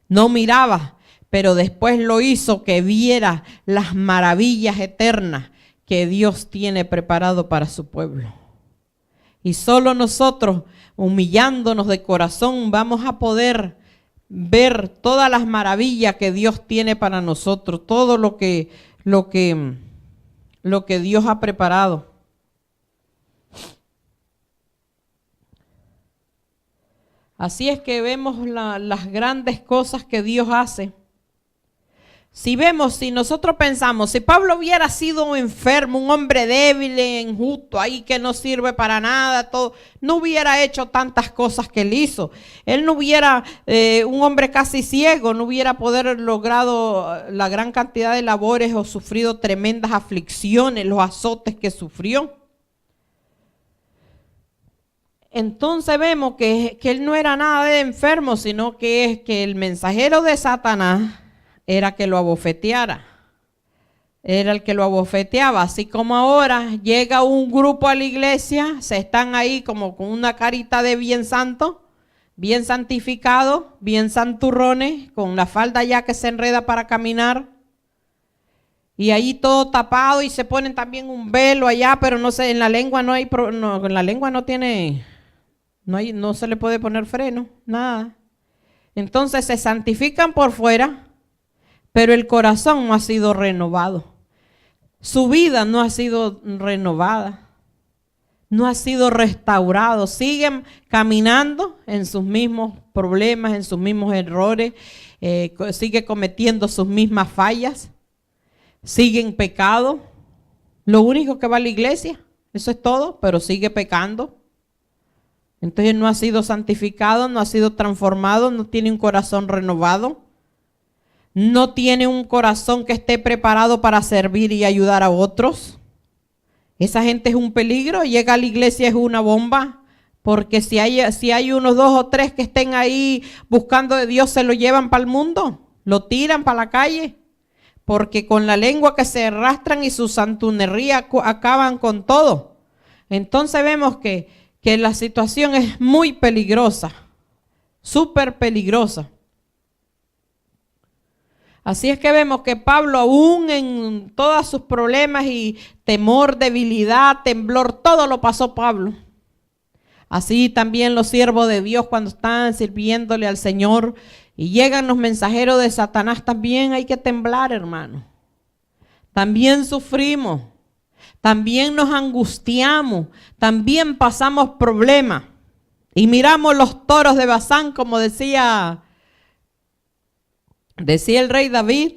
No miraba, pero después lo hizo que viera las maravillas eternas, que Dios tiene preparado para su pueblo. Y solo nosotros, humillándonos de corazón, vamos a poder ver todas las maravillas que Dios tiene para nosotros, todo lo que Dios ha preparado. Así es que vemos las grandes cosas que Dios hace. Si nosotros pensamos, si Pablo hubiera sido un enfermo, un hombre débil, injusto, ahí que no sirve para nada, todo, no hubiera hecho tantas cosas que él hizo. Él no hubiera, un hombre casi ciego, no hubiera logrado la gran cantidad de labores o sufrido tremendas aflicciones, los azotes que sufrió. Entonces vemos que él no era nada de enfermo, sino que el mensajero de Satanás era que lo abofeteara. Era el que lo abofeteaba. Así como ahora llega un grupo a la iglesia, se están ahí como con una carita de bien santo, bien santificado, bien santurrones, con la falda ya que se enreda para caminar. Y ahí todo tapado y se ponen también un velo allá, pero no sé, en la lengua no hay, en la lengua no se le puede poner freno, nada. Entonces se santifican por fuera, pero el corazón no ha sido renovado. Su vida no ha sido renovada. No ha sido restaurado. Siguen caminando en sus mismos problemas, en sus mismos errores. Sigue cometiendo sus mismas fallas. Sigue en pecado. Lo único que va a la iglesia, eso es todo, pero sigue pecando. Entonces no ha sido santificado, no ha sido transformado, no tiene un corazón renovado. No tiene un corazón que esté preparado para servir y ayudar a otros. Esa gente es un peligro. Llega a la iglesia es una bomba. Porque si hay unos 2 o 3 que estén ahí buscando de Dios, se lo llevan para el mundo. Lo tiran para la calle. Porque con la lengua que se arrastran y su santurrería acaban con todo. Entonces vemos que la situación es muy peligrosa. Súper peligrosa. Así es que vemos que Pablo, aún en todos sus problemas y temor, debilidad, temblor, todo lo pasó Pablo. Así también los siervos de Dios cuando están sirviéndole al Señor y llegan los mensajeros de Satanás, también hay que temblar, hermano. También sufrimos, también nos angustiamos, también pasamos problemas. Y miramos los toros de Basán, como decía el rey David,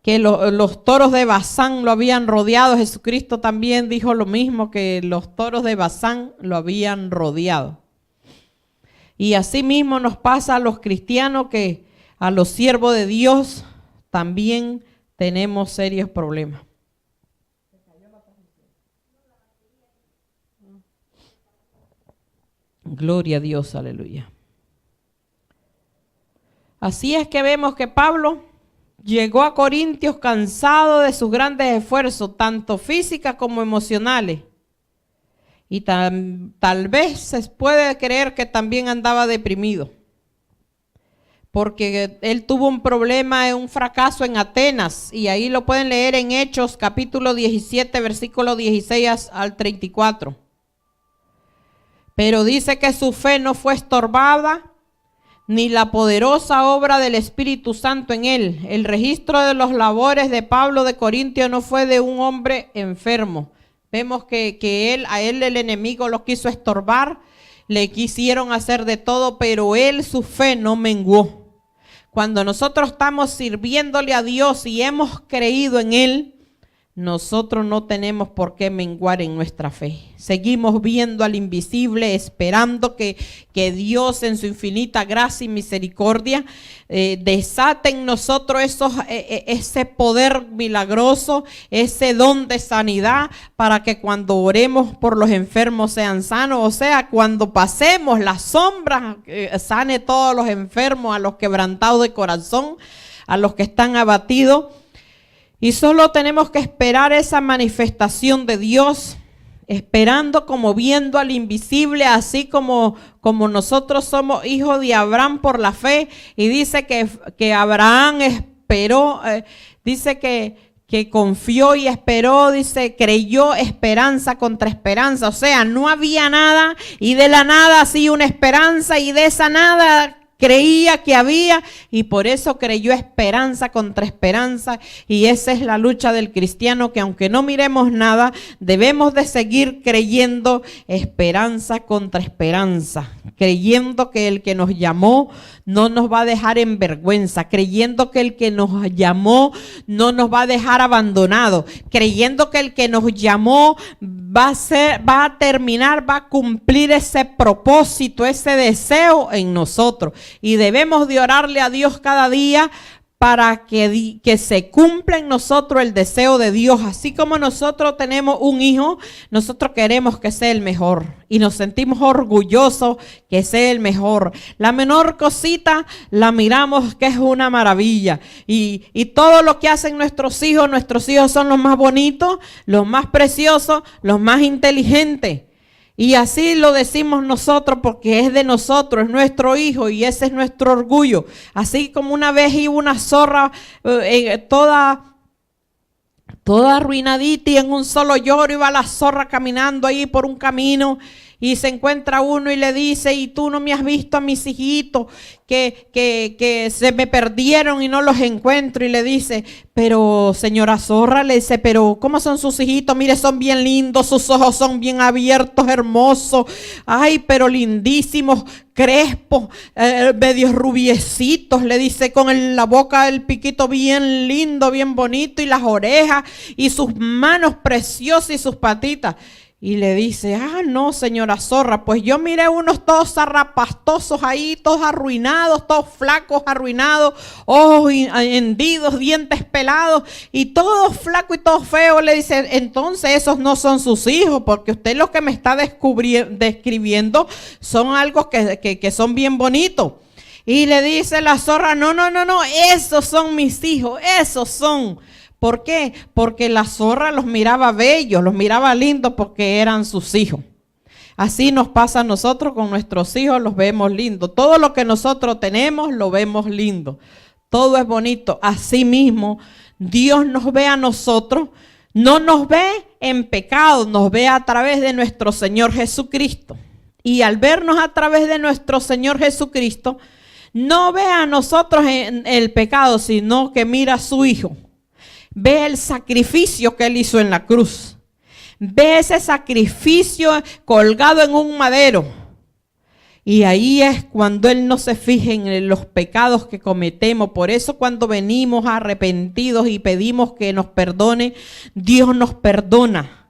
que los toros de Basán lo habían rodeado. Jesucristo también dijo lo mismo, que los toros de Basán lo habían rodeado. Y así mismo nos pasa a los cristianos, que a los siervos de Dios también tenemos serios problemas. Gloria a Dios, aleluya. Así es que vemos que Pablo llegó a Corintios cansado de sus grandes esfuerzos, tanto físicos como emocionales. Y tal vez se puede creer que también andaba deprimido, porque él tuvo un problema, un fracaso en Atenas, y ahí lo pueden leer en Hechos capítulo 17, versículo 16 al 34. Pero dice que su fe no fue estorbada, ni la poderosa obra del Espíritu Santo en él. El registro de los labores de Pablo de Corintio no fue de un hombre enfermo. Vemos que a él el enemigo lo quiso estorbar, le quisieron hacer de todo, pero él su fe no menguó. Cuando nosotros estamos sirviéndole a Dios y hemos creído en él, nosotros no tenemos por qué menguar en nuestra fe. Seguimos viendo al invisible, esperando que Dios en su infinita gracia y misericordia desate en nosotros ese poder milagroso, ese don de sanidad, para que cuando oremos por los enfermos sean sanos. O sea, cuando pasemos las sombras, sane todos los enfermos, a los quebrantados de corazón, a los que están abatidos. Y solo tenemos que esperar esa manifestación de Dios, esperando como viendo al invisible, así como nosotros somos hijos de Abraham por la fe. Y dice que Abraham esperó, dice que que confió y esperó, dice, creyó esperanza contra esperanza. O sea, no había nada y de la nada hacía una esperanza y de esa nada creía que había y por eso creyó esperanza contra esperanza. Y esa es la lucha del cristiano, que aunque no miremos nada, debemos de seguir creyendo esperanza contra esperanza, creyendo que el que nos llamó no nos va a dejar en vergüenza, creyendo que el que nos llamó no nos va a dejar abandonados, creyendo que el que nos llamó va a cumplir ese propósito, ese deseo en nosotros. Y debemos de orarle a Dios cada día para que se cumpla en nosotros el deseo de Dios. Así como nosotros tenemos un hijo, nosotros queremos que sea el mejor y nos sentimos orgullosos que sea el mejor. La menor cosita la miramos que es una maravilla y todo lo que hacen nuestros hijos son los más bonitos, los más preciosos, los más inteligentes. Y así lo decimos nosotros porque es de nosotros, es nuestro hijo y ese es nuestro orgullo. Así como una vez iba una zorra toda arruinadita y en un solo lloro iba la zorra caminando ahí por un camino y se encuentra uno y le dice: y tú no me has visto a mis hijitos que se me perdieron y no los encuentro. Y le dice: pero señora zorra, le dice, pero ¿cómo son sus hijitos? Mire, son bien lindos, sus ojos son bien abiertos, hermosos, ay, pero lindísimos, crespos, medios rubiecitos, le dice, con la boca, el piquito bien lindo, bien bonito, y las orejas, y sus manos preciosas y sus patitas. Y le dice: ah, no, señora zorra, pues yo miré unos todos zarrapastosos ahí, todos arruinados, todos flacos, arruinados, ojos hendidos, dientes pelados, y todos flacos y todos feos. Le dice: entonces esos no son sus hijos, porque usted lo que me está describiendo son algo que son bien bonitos. Y le dice la zorra: no, esos son mis hijos, esos son. ¿Por qué? Porque la zorra los miraba bellos, los miraba lindos porque eran sus hijos. Así nos pasa a nosotros con nuestros hijos, los vemos lindos. Todo lo que nosotros tenemos lo vemos lindo. Todo es bonito. Así mismo Dios nos ve a nosotros, no nos ve en pecado, nos ve a través de nuestro Señor Jesucristo. Y al vernos a través de nuestro Señor Jesucristo, no ve a nosotros en el pecado, sino que mira a su Hijo. Ve el sacrificio que Él hizo en la cruz. Ve ese sacrificio colgado en un madero. Y ahí es cuando Él no se fija en los pecados que cometemos. Por eso cuando venimos arrepentidos y pedimos que nos perdone, Dios nos perdona.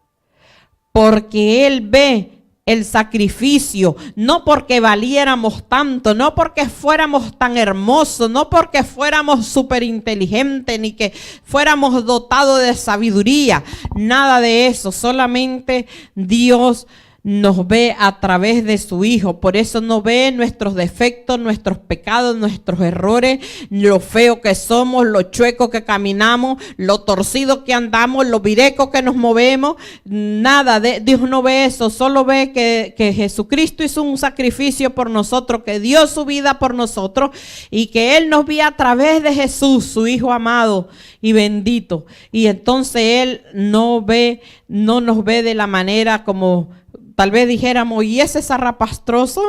Porque Él ve el sacrificio, no porque valiéramos tanto, no porque fuéramos tan hermosos, no porque fuéramos súper inteligentes, ni que fuéramos dotados de sabiduría, nada de eso, solamente Dios nos ve a través de su Hijo. Por eso no ve nuestros defectos, nuestros pecados, nuestros errores, lo feo que somos, lo chueco que caminamos, lo torcido que andamos, lo virecos que nos movemos. Nada, Dios no ve eso, solo ve que Jesucristo hizo un sacrificio por nosotros, que dio su vida por nosotros y que Él nos ve a través de Jesús, su Hijo amado y bendito. Y entonces Él no nos ve de la manera como tal vez dijéramos: ¿y ese zarrapastroso?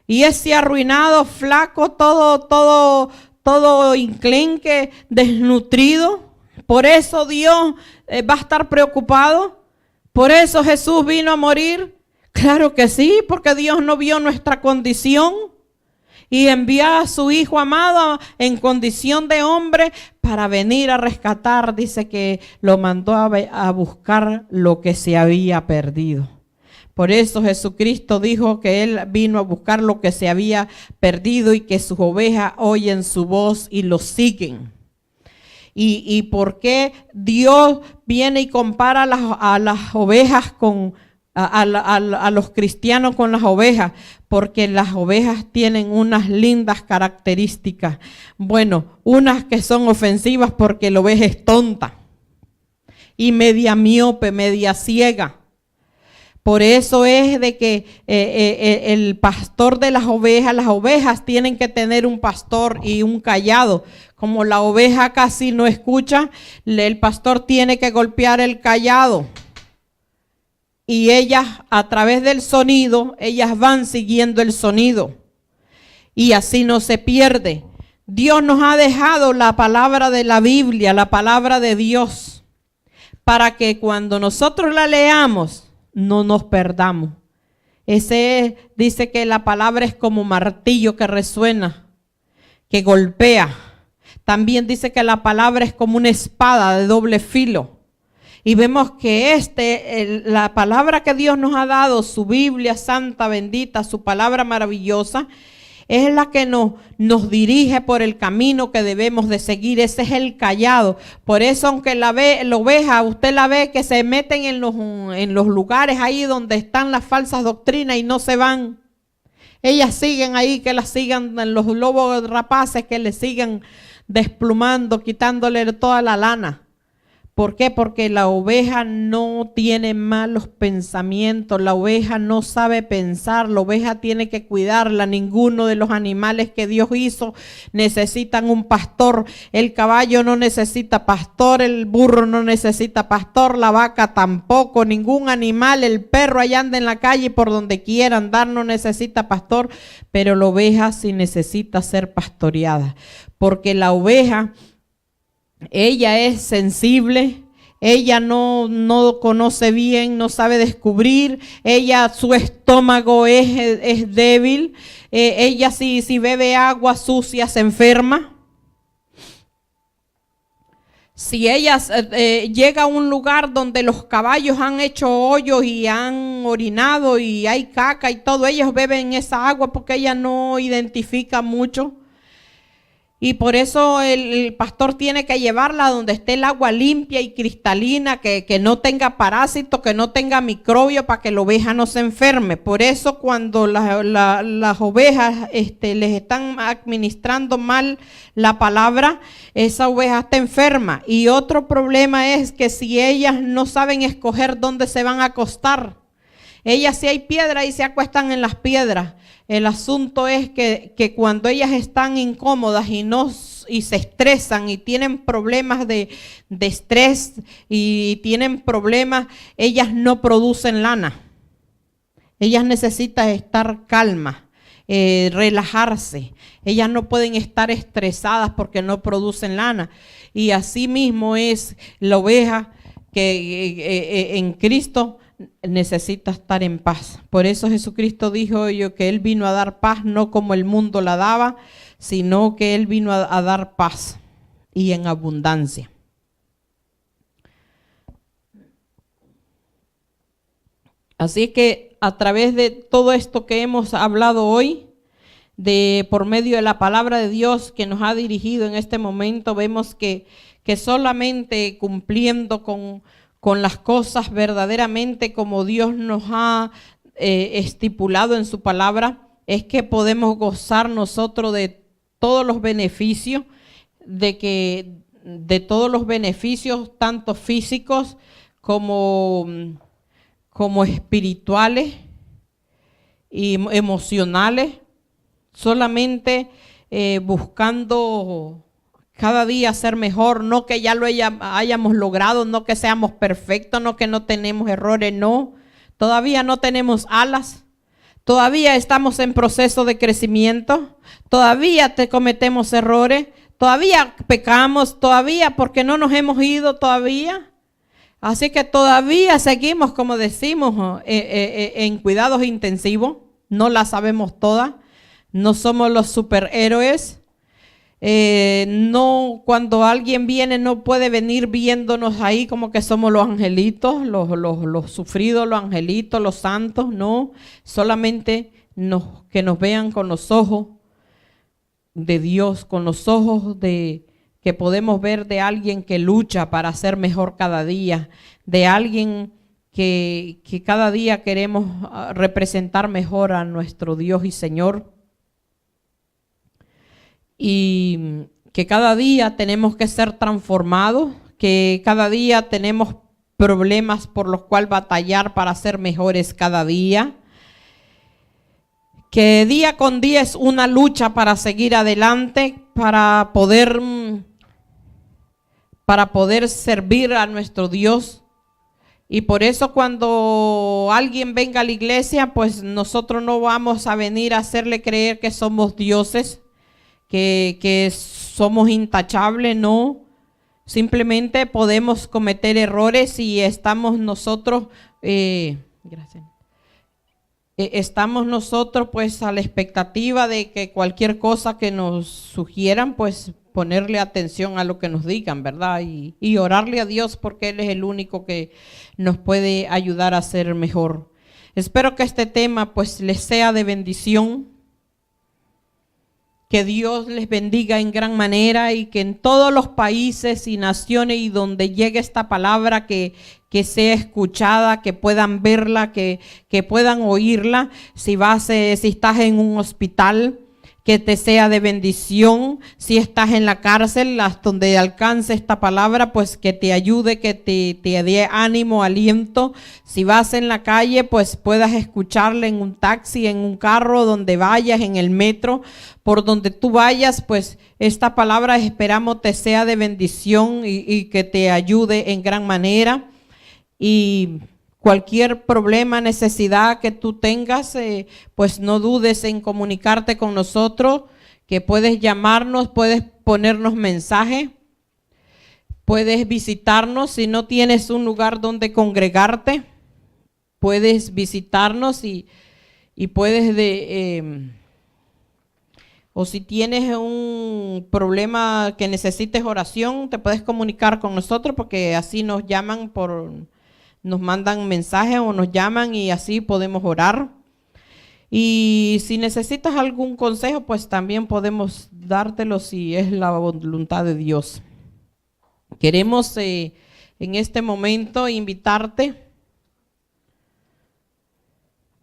¿Y ese arruinado, flaco, todo enclenque, desnutrido? ¿Por eso Dios va a estar preocupado? ¿Por eso Jesús vino a morir? Claro que sí, porque Dios no vio nuestra condición y envió a su Hijo amado en condición de hombre para venir a rescatar. Dice que lo mandó a buscar lo que se había perdido. Por eso Jesucristo dijo que Él vino a buscar lo que se había perdido y que sus ovejas oyen su voz y lo siguen. ¿Y por qué Dios viene y compara a las ovejas a los cristianos con las ovejas? Porque las ovejas tienen unas lindas características. Bueno, unas que son ofensivas porque la oveja es tonta y media miope, media ciega. Por eso es de que el pastor de las ovejas tienen que tener un pastor y un cayado. Como la oveja casi no escucha, el pastor tiene que golpear el cayado. Y ellas, a través del sonido, ellas van siguiendo el sonido. Y así no se pierde. Dios nos ha dejado la palabra de la Biblia, la palabra de Dios, para que cuando nosotros la leamos, no nos perdamos. Dice que la palabra es como martillo que resuena, que golpea. También dice que la palabra es como una espada de doble filo. Y vemos que la palabra que Dios nos ha dado, su Biblia santa, bendita, su palabra maravillosa, es la que nos dirige por el camino que debemos de seguir. Ese es el cayado. Por eso, aunque la oveja, usted la ve que se meten en los lugares ahí donde están las falsas doctrinas y no se van. Ellas siguen ahí, que las sigan los lobos rapaces, que le sigan desplumando, quitándole toda la lana. ¿Por qué? Porque la oveja no tiene malos pensamientos, la oveja no sabe pensar, la oveja tiene que cuidarla. Ninguno de los animales que Dios hizo necesitan un pastor. El caballo no necesita pastor, el burro no necesita pastor, la vaca tampoco, ningún animal, el perro allá anda en la calle por donde quiera andar no necesita pastor, pero la oveja sí necesita ser pastoreada, porque la oveja, ella es sensible, ella no conoce bien, no sabe descubrir, su estómago es débil, ella si bebe agua sucia se enferma. Si ella llega a un lugar donde los caballos han hecho hoyos y han orinado y hay caca y todo, ellos beben esa agua porque ella no identifica mucho. Y por eso el pastor tiene que llevarla donde esté el agua limpia y cristalina, que no tenga parásitos, que no tenga microbios, para que la oveja no se enferme. Por eso cuando las ovejas les están administrando mal la palabra, esa oveja está enferma. Y otro problema es que si ellas no saben escoger dónde se van a acostar, ellas si hay piedra y se acuestan en las piedras. El asunto es que cuando ellas están incómodas y se estresan y tienen problemas de estrés y tienen problemas, ellas no producen lana. Ellas necesitan estar calmas, relajarse. Ellas no pueden estar estresadas porque no producen lana. Y así mismo es la oveja que en Cristo necesita estar en paz. Por eso Jesucristo dijo que Él vino a dar paz, no como el mundo la daba, sino que Él vino a dar paz y en abundancia. Así que a través de todo esto que hemos hablado hoy, por medio de la palabra de Dios que nos ha dirigido en este momento, vemos que solamente cumpliendo con las cosas verdaderamente como Dios nos ha estipulado en su palabra, es que podemos gozar nosotros de todos los beneficios, de todos los beneficios, tanto físicos como espirituales y emocionales, solamente buscando cada día ser mejor, no que ya lo hayamos logrado, no que seamos perfectos, no que no tenemos errores, no. Todavía no tenemos alas, todavía estamos en proceso de crecimiento, todavía cometemos errores, todavía pecamos, todavía porque no nos hemos ido todavía. Así que todavía seguimos, como decimos, en cuidados intensivos, no la sabemos todas, no somos los superhéroes. No, cuando alguien viene no puede venir viéndonos ahí como que somos los angelitos, los sufridos, los angelitos, los santos, no, solamente que nos vean con los ojos de Dios, con los ojos que podemos ver de alguien que lucha para ser mejor cada día, de alguien que cada día queremos representar mejor a nuestro Dios y Señor. Y que cada día tenemos que ser transformados, que cada día tenemos problemas por los cuales batallar para ser mejores cada día. Que día con día es una lucha para seguir adelante, para poder servir a nuestro Dios. Y por eso cuando alguien venga a la iglesia, pues nosotros no vamos a venir a hacerle creer que somos dioses, que somos intachables, no. Simplemente podemos cometer errores y estamos nosotros, estamos nosotros pues a la expectativa de que cualquier cosa que nos sugieran, pues ponerle atención a lo que nos digan, ¿verdad? Y orarle a Dios porque Él es el único que nos puede ayudar a ser mejor. Espero que este tema pues les sea de bendición. Que Dios les bendiga en gran manera y que en todos los países y naciones y donde llegue esta palabra que sea escuchada, que puedan verla, que puedan oírla. Si estás en un hospital, que te sea de bendición. Si estás en la cárcel, hasta donde alcance esta palabra, pues que te ayude, que te dé ánimo, aliento. Si vas en la calle, pues puedas escucharle en un taxi, en un carro, donde vayas, en el metro, por donde tú vayas, pues esta palabra esperamos te sea de bendición y que te ayude en gran manera. Y cualquier problema, necesidad que tú tengas, pues no dudes en comunicarte con nosotros, que puedes llamarnos, puedes ponernos mensaje, puedes visitarnos. Si no tienes un lugar donde congregarte, puedes visitarnos y puedes o si tienes un problema que necesites oración, te puedes comunicar con nosotros porque así nos llaman nos mandan mensajes o nos llaman y así podemos orar. Y si necesitas algún consejo, pues también podemos dártelo si es la voluntad de Dios. Queremos en este momento invitarte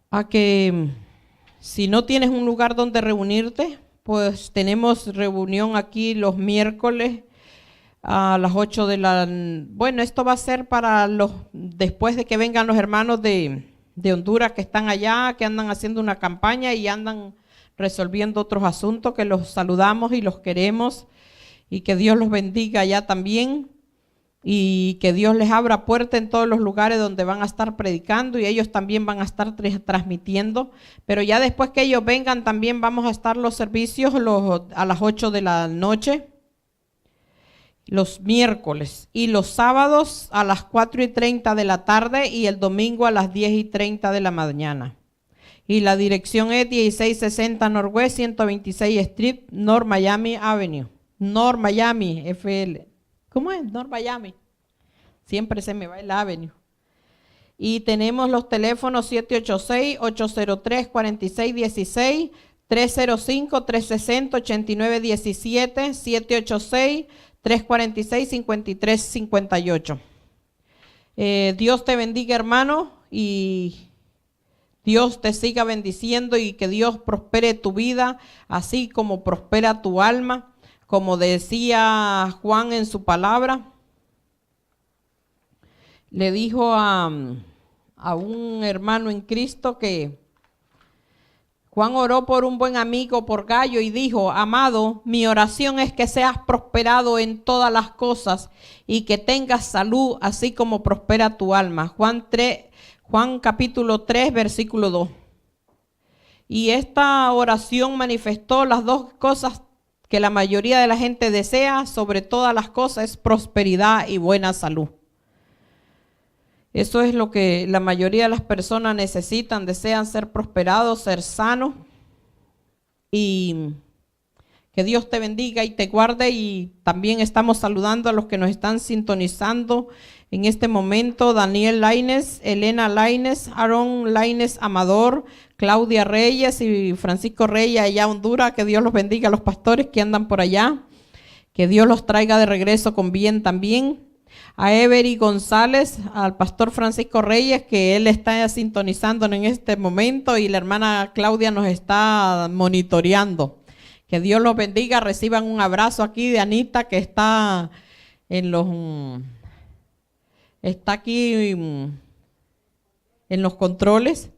a que si no tienes un lugar donde reunirte, pues tenemos reunión aquí los miércoles a las 8 de la... Bueno, esto va a ser para después de que vengan los hermanos de Honduras que están allá, que andan haciendo una campaña y andan resolviendo otros asuntos, que los saludamos y los queremos y que Dios los bendiga allá también y que Dios les abra puerta en todos los lugares donde van a estar predicando y ellos también van a estar transmitiendo. Pero ya después que ellos vengan también vamos a estar los servicios a las 8 de la noche. Los miércoles y los sábados a las 4:30 de la tarde y el domingo a las 10:30 de la mañana. Y la dirección es 1660 Northwest 126 Street, North Miami Avenue. North Miami, FL. ¿Cómo es? North Miami. Siempre se me va el Avenue. Y tenemos los teléfonos 786-803-4616, 305-360-8917, 786-346-5358. Dios te bendiga, hermano, y Dios te siga bendiciendo y que Dios prospere tu vida, así como prospera tu alma, como decía Juan en su palabra. Le dijo a un hermano en Cristo que Juan oró por un buen amigo, por Gallo, y dijo: amado, mi oración es que seas prosperado en todas las cosas y que tengas salud, así como prospera tu alma. Juan capítulo 3, versículo 2. Y esta oración manifestó las dos cosas que la mayoría de la gente desea, sobre todas las cosas, es prosperidad y buena salud. Eso es lo que la mayoría de las personas necesitan, desean ser prosperados, ser sanos. Y que Dios te bendiga y te guarde. Y también estamos saludando a los que nos están sintonizando en este momento: Daniel Lainez, Elena Lainez, Aaron Lainez Amador, Claudia Reyes y Francisco Reyes allá en Honduras. Que Dios los bendiga a los pastores que andan por allá. Que Dios los traiga de regreso con bien también. A Every González, al pastor Francisco Reyes, que él está sintonizando en este momento, y la hermana Claudia nos está monitoreando. Que Dios los bendiga. Reciban un abrazo aquí de Anita, que está en está aquí en los controles,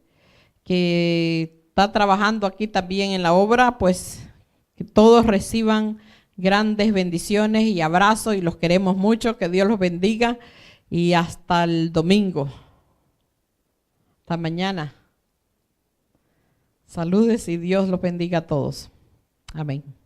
que está trabajando aquí también en la obra, pues que todos reciban grandes bendiciones y abrazos y los queremos mucho, que Dios los bendiga y hasta el domingo. Hasta mañana. Saludes y Dios los bendiga a todos. Amén.